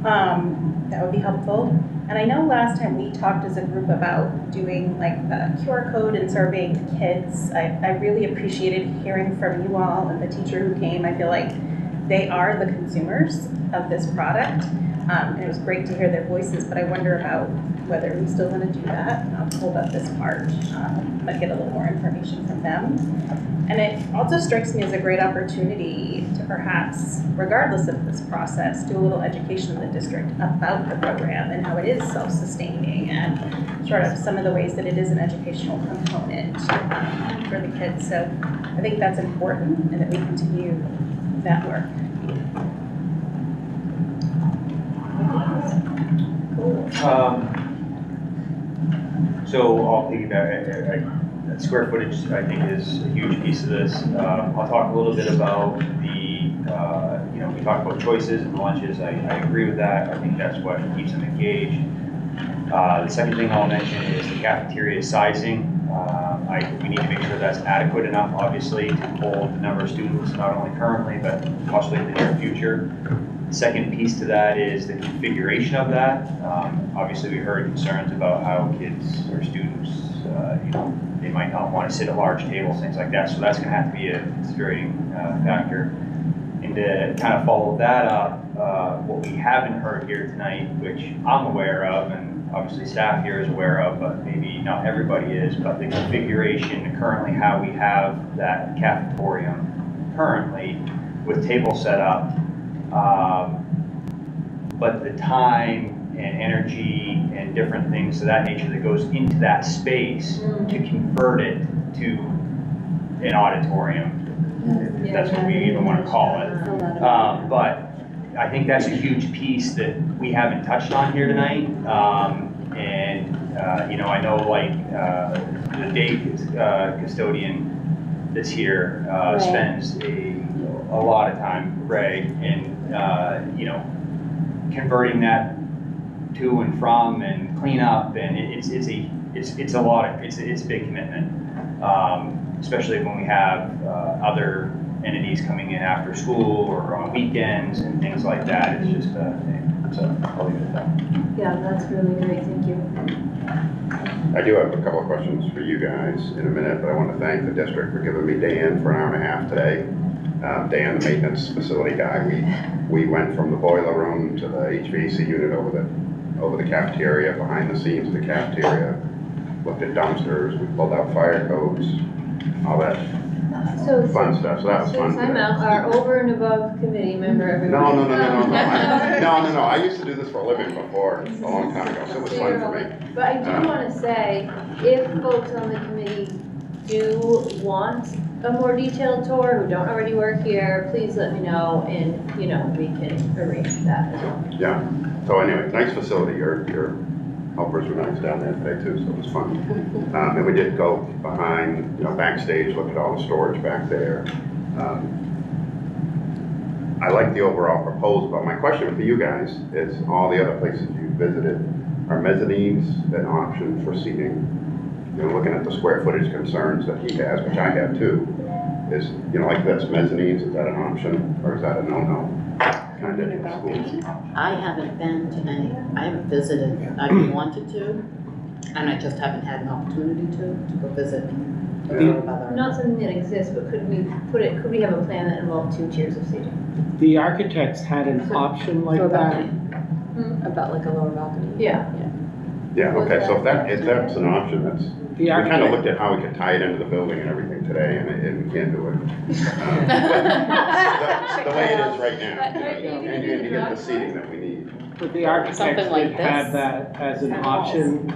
That would be helpful. And I know last time we talked as a group about doing like the QR code and surveying kids. I really appreciated hearing from you all and the teacher who came. I feel like they are the consumers of this product. And it was great to hear their voices, but I wonder about whether we still want to do that. I'll hold up this part, but get a little more information from them. And it also strikes me as a great opportunity to perhaps, regardless of this process, do a little education in the district about the program and how it is self-sustaining and brought up some of the ways that it is an educational component for the kids. So I think that's important and that we continue that work. So I'll piggyback, square footage, I think, is a huge piece of this. I'll talk a little bit about the, we talked about choices and lunches. I agree with that. I think that's what keeps them engaged. The second thing I'll mention is the cafeteria sizing. We need to make sure that's adequate enough, obviously, to hold the number of students, not only currently, but possibly in the near future. The second piece to that is the configuration of that. Obviously, we heard concerns about how kids or students, they might not want to sit at large tables, things like that. So that's going to have to be a considerating factor. And to kind of follow that up, what we haven't heard here tonight, which I'm aware of, and obviously staff here is aware of, but maybe not everybody is, but the configuration currently, how we have that cafetorium currently with tables set up, but the time and energy and different things of that nature that goes into that space to convert it to an auditorium, if that's what we even want to call it. But I think that's a huge piece that we haven't touched on here tonight. I know like the day custodian that's here spends a lot of time, Ray, in converting that to and from and clean up, and it's a lot of it's a big commitment, especially when we have other entities coming in after school or on weekends and things like that. It's just so I'll leave it at that. Yeah, that's really great, thank you. I do have a couple of questions for you guys in a minute, but I want to thank the district for giving me Dan for an hour and a half today. Dan, the maintenance facility guy, we went from the boiler room to the HVAC unit over the cafeteria, behind the scenes of the cafeteria, looked at dumpsters, we pulled out fire codes, all that fun stuff, so that was fun. I'm out, our over and above committee member, everybody. No, I used to do this for a living before, a long time ago, so it was fun for me. But I do want to say, if folks on the committee do want a more detailed tour who don't already work here, please let me know, and, we can arrange that as well. Yeah, so anyway, nice facility, your helpers were nice down there today too, so it was fun. And we did go behind, backstage, look at all the storage back there. I like the overall proposal, but my question for you guys is, all the other places you visited, are mezzanines an option for seating? Looking at the square footage concerns that he has, which I have too, is, like this, mezzanines, is that an option, or is that a no-no? Kind of in schools. I haven't been to any, I haven't visited, I've wanted to, and I just haven't had an opportunity to go visit. Not something that exists, but could we have a plan that involved 2 tiers of seating? The architects had an option like that. About like a lower balcony? Yeah. Yeah, okay, so if that's an option, we kind of looked at how we could tie it into the building and everything today, and we can't do it. The way it is right now, and you get the seating that we need. But the architects did have that as an option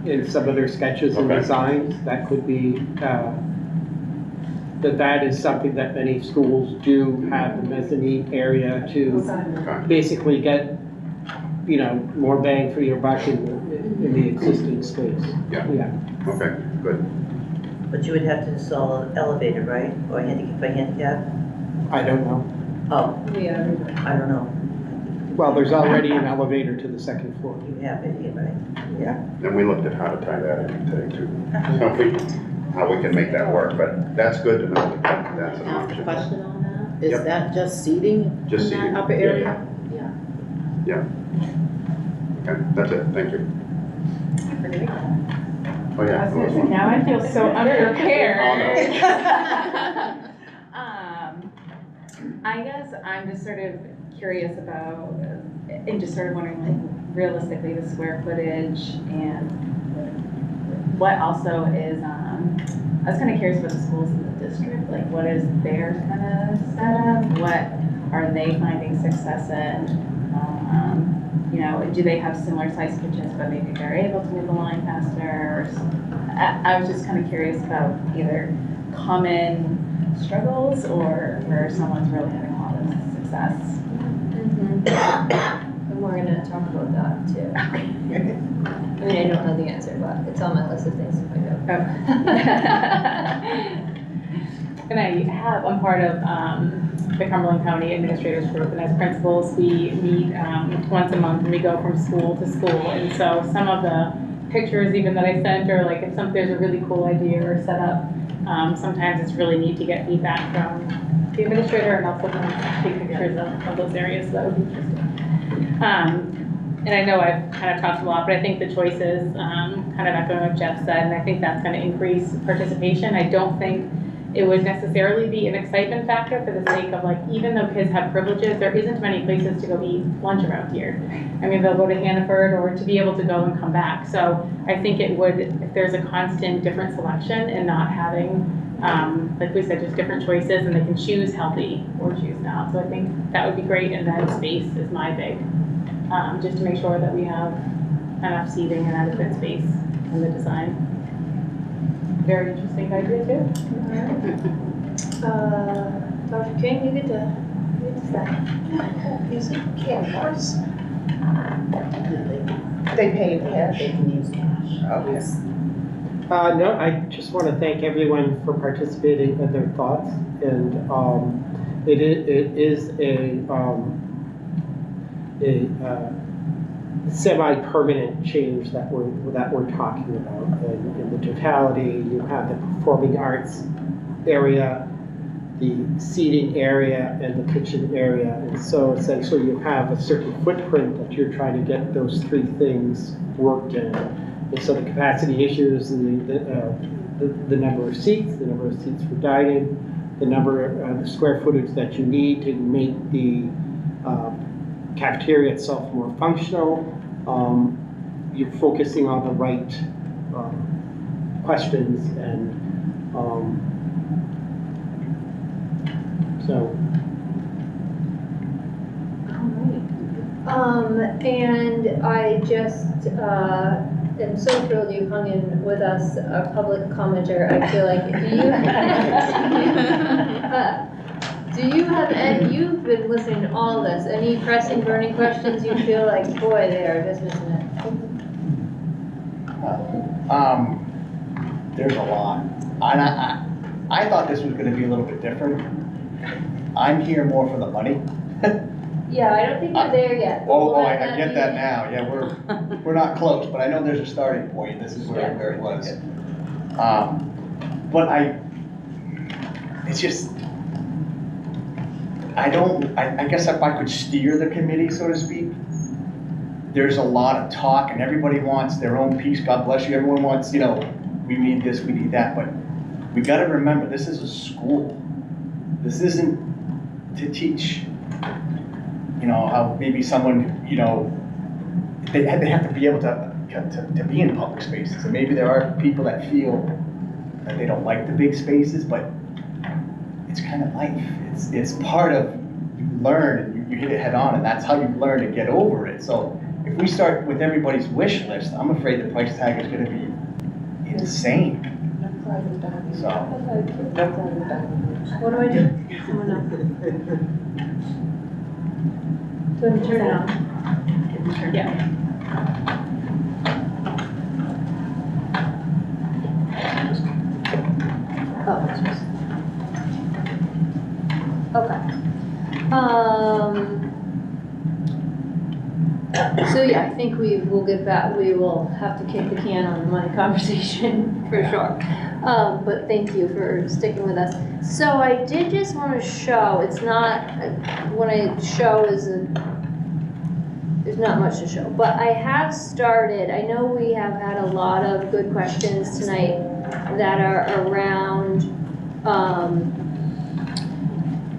in some of their sketches and designs. That could be, that is something that many schools do have, the mezzanine area to basically get, more bang for your buck in the existing space. Yeah. Okay, good. But you would have to install an elevator, right? Or handicap? I don't know. Oh, Yeah. I don't know. Well, there's already an elevator to the second floor. You have it, right? Yeah. And we looked at how to tie that in today too. So how we can make that work, but that's good to know that that's an Ask a option. question on that? Is that just seating? Just in seating. that upper area? Yeah. Okay, that's it, thank you. Oh, yeah. that was fun. Now I feel so unprepared. I guess I'm just sort of curious about, and just sort of wondering, like, realistically, the square footage and what also is, I was kind of curious about the schools in the district, like, what is their kind of setup? What are they finding success in? know, do they have similar sized kitchens, but maybe they're able to move the line faster? I was just kind of curious about either common struggles or where someone's really having a lot of success. And we're gonna talk about that too. I mean, I don't know the answer, but it's on my list of things to find out. And I'm part of the Cumberland County Administrators Group, and as principals, we meet once a month and we go from school to school. And so some of the pictures even that I sent, or like if there's a really cool idea or setup, sometimes it's really neat to get feedback from the administrator and also take pictures of those areas, so that would be interesting. And I know I've kind of talked a lot, but I think the choices, kind of echoing what Jeff said, and I think that's going to increase participation. I don't think it would necessarily be an excitement factor for the sake of, like, even though kids have privileges, there isn't many places to go eat lunch around here. I mean, they'll go to Hannaford or to be able to go and come back. So I think it would, if there's a constant different selection and not having, like we said, just different choices, and they can choose healthy or choose not. So I think that would be great. And then space is my big, just to make sure that we have enough seating and adequate space in the design. Very interesting idea too. Dr. King, you get to say. Is it cash? They pay in cash? They can use cash. Okay. No, I just want to thank everyone for participating in their thoughts, and it is a semi-permanent change that we're talking about. And in the totality, you have the performing arts area, the seating area, and the kitchen area. And so essentially you have a certain footprint that you're trying to get those three things worked in. And so the capacity issues, the number of seats, the number of seats for dining, the the square footage that you need to make the cafeteria itself more functional. You're focusing on the right questions, and so. And I just am so thrilled you hung in with us, a public commenter. I feel like do you have any, you've been listening to all this, any pressing, burning questions you feel like, boy, they are just missing it? There's a lot. I thought this was gonna be a little bit different. I'm here more for the money. Yeah, I don't think we're there yet. I get that now. Yeah, we're not close, but I know there's a starting point. This is where it was. But it's just, I guess if I could steer the committee, so to speak, there's a lot of talk and everybody wants their own piece. God bless you. Everyone wants, we need this, we need that, but we gotta remember, this is a school. This isn't to teach, how maybe someone, they have to be able to be in public spaces. And maybe there are people that feel that they don't like the big spaces, but it's kind of life. It's part of, you learn and you hit it head on, and that's how you learn to get over it. So if we start with everybody's wish list, I'm afraid the price tag is going to be insane. So. What do I do? Someone else. Do I turn it on? Yeah. Okay. So yeah, I think we will get back, we will have to kick the can on the money conversation for sure. But thank you for sticking with us. So I did just want to show, it's not, when I show there's not much to show, but I have started, I know we have had a lot of good questions tonight that are around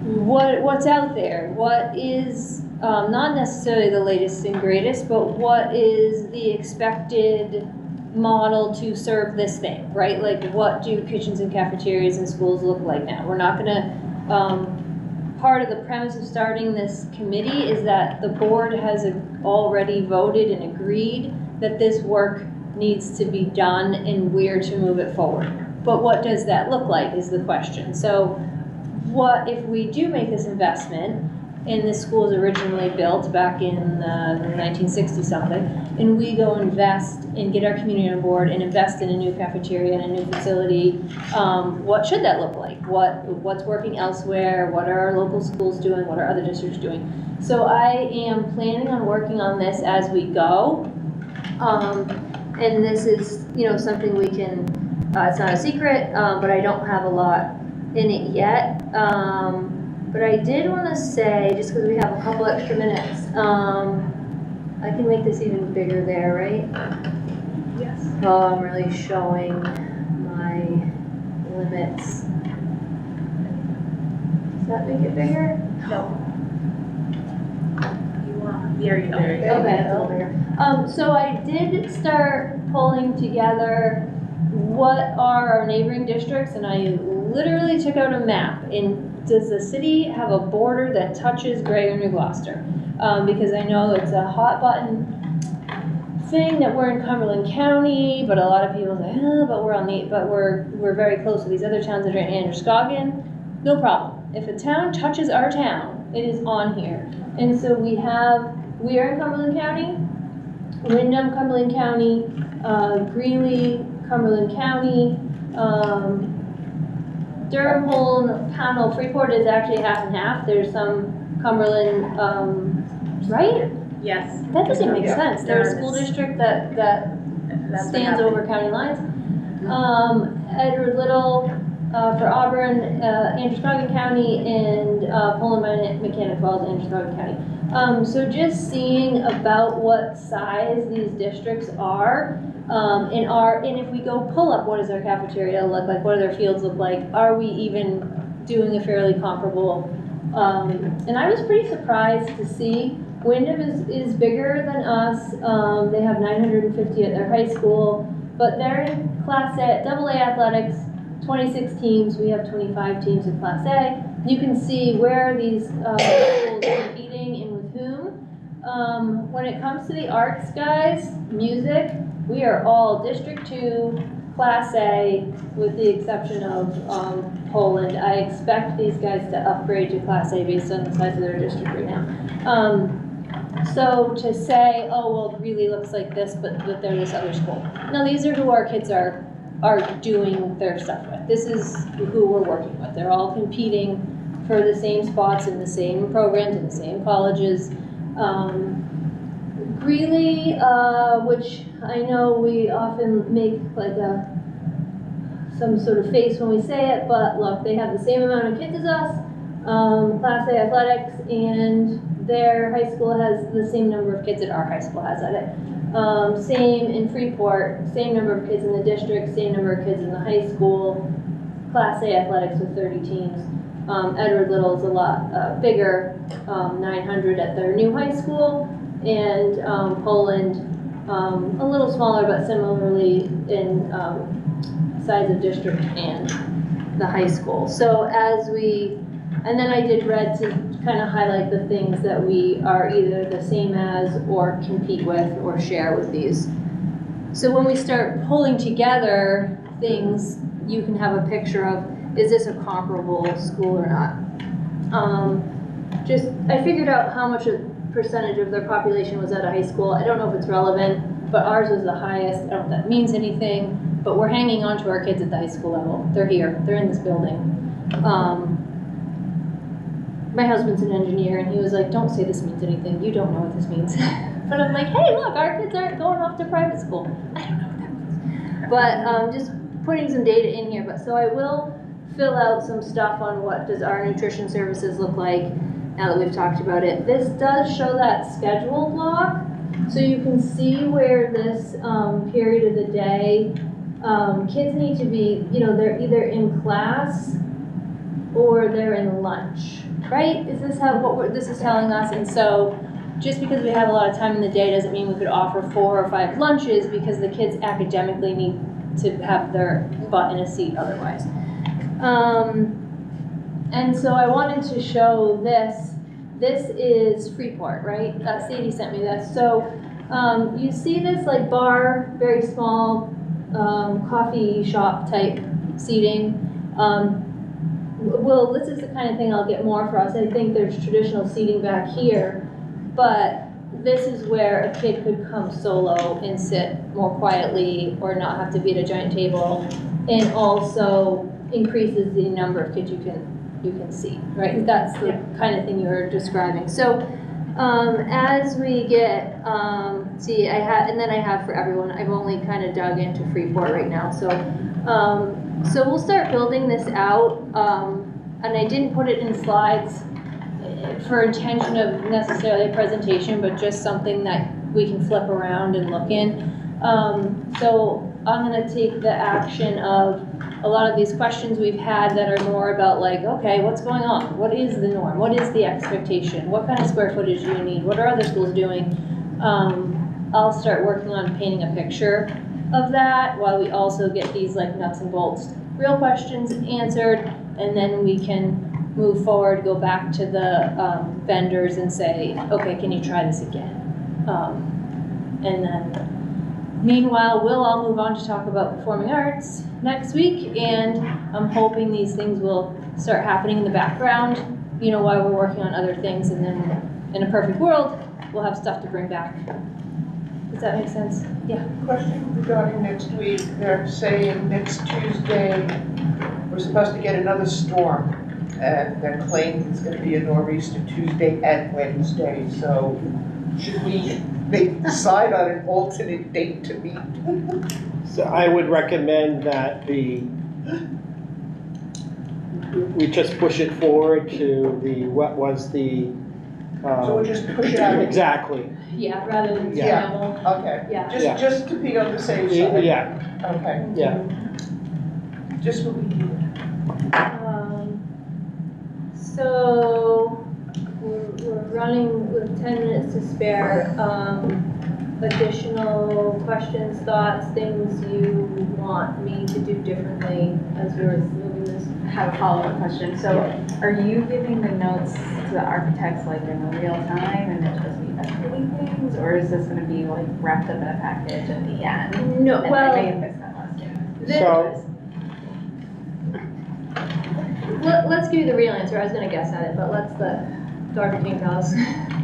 what's out there, what is not necessarily the latest and greatest, but what is the expected model to serve this thing, right? Like, what do kitchens and cafeterias in schools look like now? We're not gonna part of the premise of starting this committee is that the board has already voted and agreed that this work needs to be done and where to move it forward. But what does that look like is the question. So what if we do make this investment, and this school was originally built back in 1960 something, and we go invest and get our community on board and invest in a new cafeteria and a new facility, what should that look like? What's working elsewhere? What are our local schools doing? What are other districts doing? So I am planning on working on this as we go. And this is, you know, something we can, it's not a secret, but I don't have a lot in it yet. But I did want to say, just because we have a couple extra minutes, I can make this even bigger there, right? Yes. Oh, I'm really showing my limits. Does that make it bigger? No. There you go. Okay, that's a little bigger. So I did start pulling together what are our neighboring districts, and I literally took out a map. And does the city have a border that touches Gray or New Gloucester? Because I know it's a hot button thing that we're in Cumberland County, but a lot of people say, oh, but we're very close to these other towns that are in Androscoggin. No problem. If a town touches our town, it is on here. And so we are in Cumberland County, Windham, Cumberland County, Greeley, Cumberland County, Durham, Holden, Pownell, Freeport is actually half and half. There's some Cumberland, right? Yes. That doesn't make sense. There's a Durham school is- district that That's what stands happened. over county lines. Edward Little for Auburn, Androscoggin County, and Poland Mechanic Falls, Androscoggin County. So just seeing about what size these districts are, and if we go pull up, what does our cafeteria look like? What do their fields look like? Are we even doing a fairly comparable? And I was pretty surprised to see Windham is bigger than us. They have 950 at their high school, but they're in Class A, AA athletics, 26 teams. We have 25 teams in Class A. You can see where these schools are competing and with whom. When it comes to the arts, guys, music, we are all District 2, Class A, with the exception of Poland. I expect these guys to upgrade to Class A based on the size of their district right now. So to say, oh, well, it really looks like this, but they're this other school. No, these are who our kids are doing their stuff with. This is who we're working with. They're all competing for the same spots in the same programs, in the same colleges. Greeley, which I know we often make like some sort of face when we say it, but look, they have the same amount of kids as us, Class A athletics, and their high school has the same number of kids that our high school has at it. Same in Freeport, same number of kids in the district, same number of kids in the high school, Class A athletics with 30 teams. Edward Little is a lot bigger, 900 at their new high school, and Poland, a little smaller, but similarly in size of district and the high school. So and then I did red to kind of highlight the things that we are either the same as or compete with or share with these. So when we start pulling together things, you can have a picture of, is this a comparable school or not? I figured out how much a percentage of their population was at a high school. I don't know if it's relevant, but ours was the highest. I don't know if that means anything, but we're hanging on to our kids at the high school level. They're here, they're in this building. My husband's an engineer, and he was like, don't say this means anything. You don't know what this means. But I'm like, hey, look, our kids aren't going off to private school. I don't know what that means. But just putting some data in here. But so I will fill out some stuff on what does our nutrition services look like now that we've talked about it. This does show that schedule block. So you can see where this period of the day, kids need to be, they're either in class or they're in lunch. Right? Is this what this is telling us? And so just because we have a lot of time in the day doesn't mean we could offer 4 or 5 lunches, because the kids academically need to have their butt in a seat otherwise. And so I wanted to show this. This is Freeport, right? Sadie sent me this. So you see this like bar, very small coffee shop type seating. Well, this is the kind of thing I'll get more for us. I think there's traditional seating back here, but this is where a kid could come solo and sit more quietly or not have to be at a giant table, and also increases the number of kids you can see, right? That's the kind of thing you were describing. So as we get, see, and then I have for everyone, I've only kind of dug into Freeport right now. So, so we'll start building this out, and I didn't put it in slides for intention of necessarily a presentation, but just something that we can flip around and look in. So I'm gonna take the action of a lot of these questions we've had that are more about like, okay, what's going on? What is the norm? What is the expectation? What kind of square footage do you need? What are other schools doing? I'll start working on painting a picture of that while we also get these like nuts and bolts, real questions answered, and then we can move forward, go back to the vendors and say, okay, can you try this again? And then meanwhile, we'll all move on to talk about performing arts next week, and I'm hoping these things will start happening in the background, you know, while we're working on other things, and then in a perfect world, we'll have stuff to bring back. Does that make sense? Yeah. Question regarding next week. They're saying next Tuesday, we're supposed to get another storm. And they're claiming it's going to be a nor'easter Tuesday and Wednesday. So should we decide on an alternate date to meet? So I would recommend that we just push it forward to what was the. So we'll just push it out. Exactly. Yeah, rather than Yeah. scramble. Okay. Yeah. Just to be on the safe side. Yeah. Okay. Yeah. Just what we need. So we're running with 10 minutes to spare. Additional questions, thoughts, things you want me to do differently as we're moving this? I have a follow-up question. So are you giving the notes to the architects like in real time and they're supposed to be escalating things? Or is this gonna be like wrapped up in a package at the end? No, And well. I may have missed that last year. So Let's give you the real answer. I was gonna guess at it, but let's let Dr. King tell us.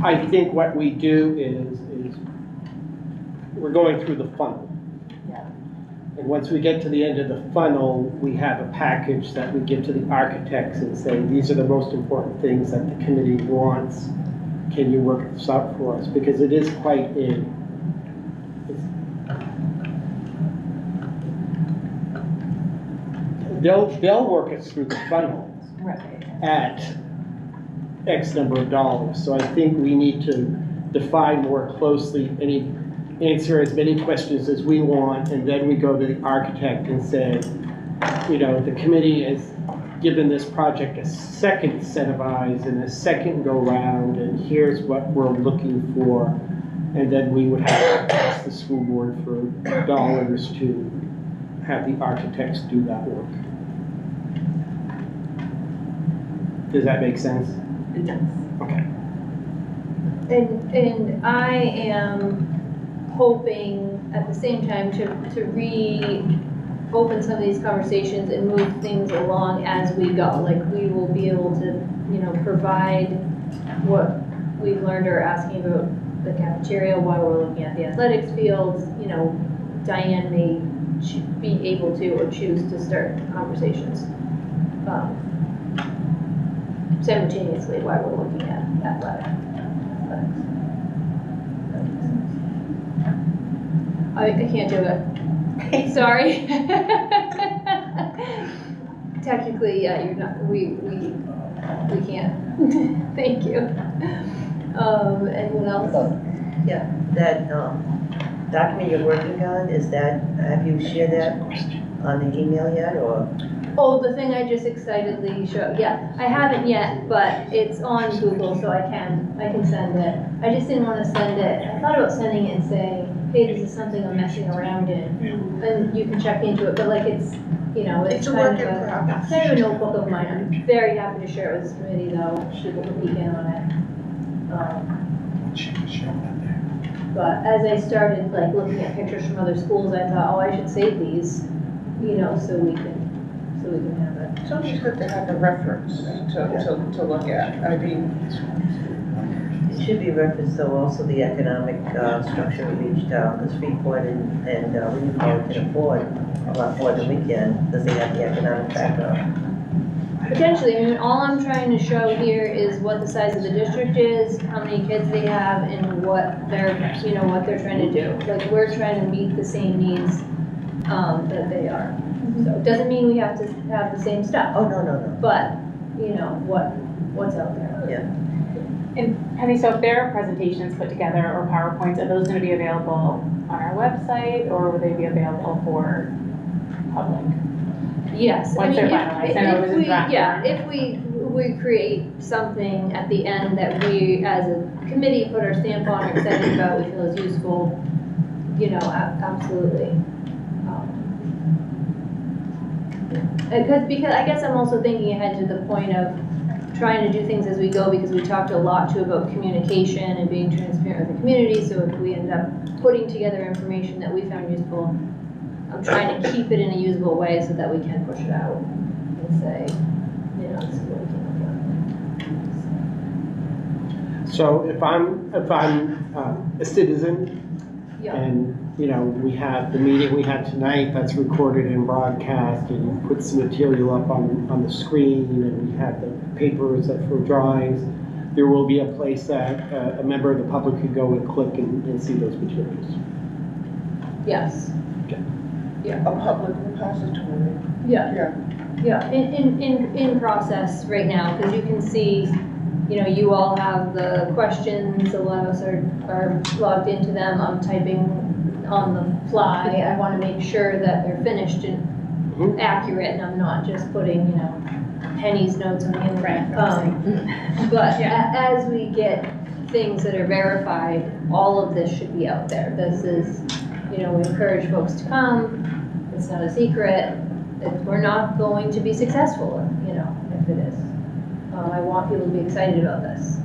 I think what we do is we're going through the funnel. Yeah. And once we get to the end of the funnel, we have a package that we give to the architects and say, these are the most important things that the committee wants. Can you work this out for us? Because it is quite they'll work us through the funnel at X number of dollars. So I think we need to define more closely answer as many questions as we want, and then we go to the architect and say, you know, the committee has given this project a second set of eyes and a second go round, and here's what we're looking for. And then we would have to ask the school board for dollars to have the architects do that work. Does that make sense? It does. Okay. And I am hoping at the same time to reopen some of these conversations and move things along as we go. Like we will be able to, you know, provide what we've learned or asking about the cafeteria while we're looking at the athletics fields. You know, Diane may be able to or choose to start conversations simultaneously while we're looking at athletics. I can't do it. Sorry. Technically, yeah, you're not. We can't. Thank you. Anyone else? Yeah, that document you're working on, have you shared that on the email yet, or? Oh, the thing I just excitedly showed. Yeah, I haven't yet, but it's on Google, so I can send it. I just didn't want to send it. I thought about sending it and saying, hey, this is something I'm messing around in, and you can check into it, but like it's, you know, it's It's a kind work of in progress. kind of a notebook of mine. I'm very happy to share it with this committee though, people can peek in on it. But as I started like looking at pictures from other schools, I thought, oh, I should save these, you know, so we can have it. It's always good to have a reference to look at. I mean, It should be referenced though also the economic structure of each town, because Freeport and Williamsport can afford a lot more than we can, because they have the economic background. Potentially, I mean, all I'm trying to show here is what the size of the district is, how many kids they have, and what they're, you know, what they're trying to do. Like, we're trying to meet the same needs, that they are. So, it doesn't mean we have to have the same stuff. Oh, no. But, you know, what's out there. Yeah. And Penny, so if there are presentations put together or PowerPoints, are those gonna be available on our website, or will they be available for public? Yes, I Once mean, they're finalized, I know it was in draft form. if we create something at the end that we, as a committee, put our stamp on, are excited about, we feel is useful, you know, absolutely. Because I guess I'm also thinking ahead to the point of trying to do things as we go, because we talked a lot too about communication and being transparent with the community, so if we end up putting together information that we found useful, I'm trying to keep it in a usable way so that we can push it out and say, you know, this is what we came up with. So if I'm a citizen, Yeah. and, you know, we have the meeting we had tonight, that's recorded and broadcast, and you put some material up on the screen, and we have the papers that for drawings, there will be a place that a member of the public could go and click and see those materials. Yes. a public repository. Yeah. In process right now, because you can see, you know, you all have the questions, a lot of us are logged into them, I'm typing on the fly, I want to make sure that they're finished and accurate, and I'm not just putting, you know, Penny's notes on the end. But as we get things that are verified, all of this should be out there. This is, you know, we encourage folks to come, it's not a secret, we're not going to be successful, you know, if it is. I want people to be excited about this.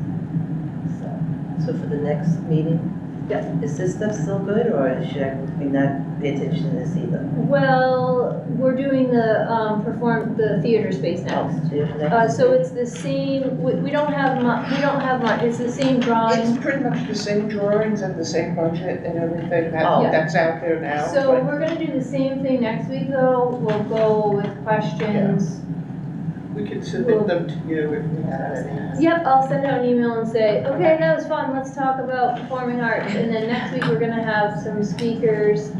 So for the next meeting, Yeah. is this stuff still good, or should we not pay attention to this either? Well, we're doing the the theater space next. So it's the same. We don't have much. It's the same drawing. It's pretty much the same drawings and the same budget and everything Yeah. that's out there now. So but- we're gonna do the same thing next week, though. We'll go with questions. We could submit them to you if we have any. Yep, I'll send out an email and say, okay, that was fun. Let's talk about performing arts. And then next week we're gonna have some speakers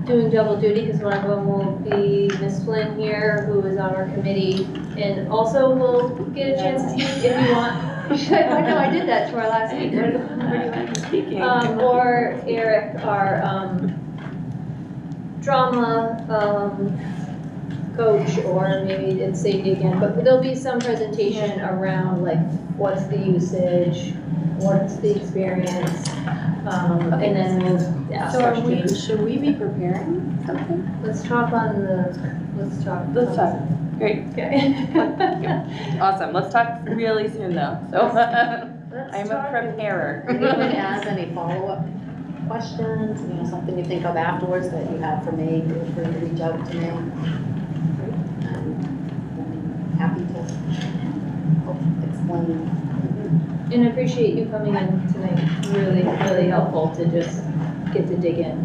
doing double duty, because one of them will be Miss Flynn here, who is on our committee, and also we'll get a chance to speak if you want. I know I did that to our last week. Where do you want Speaking. Or Eric, our drama coach, or maybe it's Sadie again, but there'll be some presentation around like what's the usage, what's the experience, and then we'll ask So questions. should we be preparing something? Let's talk. Great. Okay. Awesome. Let's talk really soon though. So Let's I'm a talk. preparer. Anyone has any follow-up questions, you know, something you think of afterwards that you have for me, feel free to reach out to me. I'm happy to help explain. And I appreciate you coming in tonight. Really, really helpful to just get to dig in.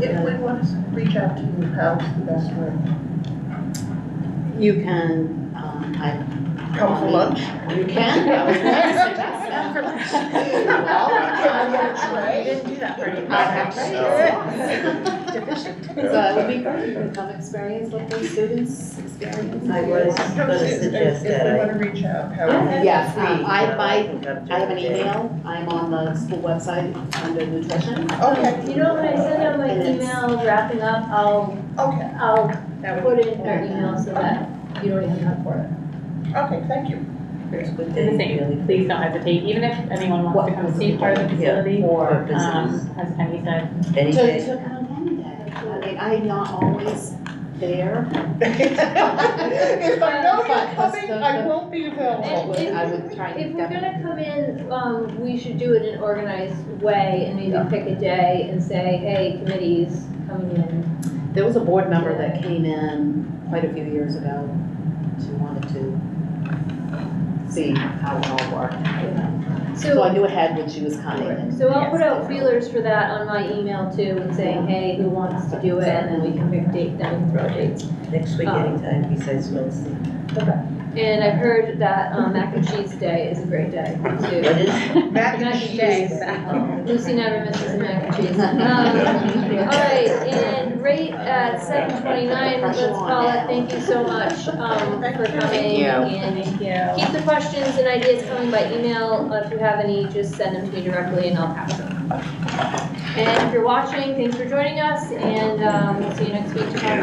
If we want to reach out to you, how's the best way? You can, Come for lunch? You can, that was one suggestion. You didn't do that for So it would be great to come experience what the students experience. I was gonna suggest If that we I. want to reach out, how? Yes, I can come have an during the day. email, I'm on the school website under nutrition. Okay, You know, when I send out my And it's- email wrapping up, I'll that would put be it in our email so that you don't even have for it. Okay, thank you. It's good And day, the same, really. please don't hesitate, even if anyone wants to come see part of the facility, Or visitors, as Penny said. any day. To come any day. I mean, I'm not always there. If I know you're But coming, I won't be available. And I would try and if we're get- gonna come in, we should do it in an organized way and maybe pick a day and say, hey, committees coming in. There was a board member that came in quite a few years ago. She wanted to see how it all worked. So I knew ahead when she was coming. So I'll put out feelers for that on my email too and saying, hey, who wants to do it? And then we can pick a date, then we can throw dates. Next week, anytime besides Wednesday. Okay. And I've heard that Mac and Cheese Day is a great day too. What is? Mac and cheese. Lucy never misses a mac and cheese. All right, and rate at 7:29, let's call it. Thank you so much for coming. And keep the questions and ideas coming by email. If you have any, just send them to me directly and I'll pass them. And if you're watching, thanks for joining us, and we'll see you next week to talk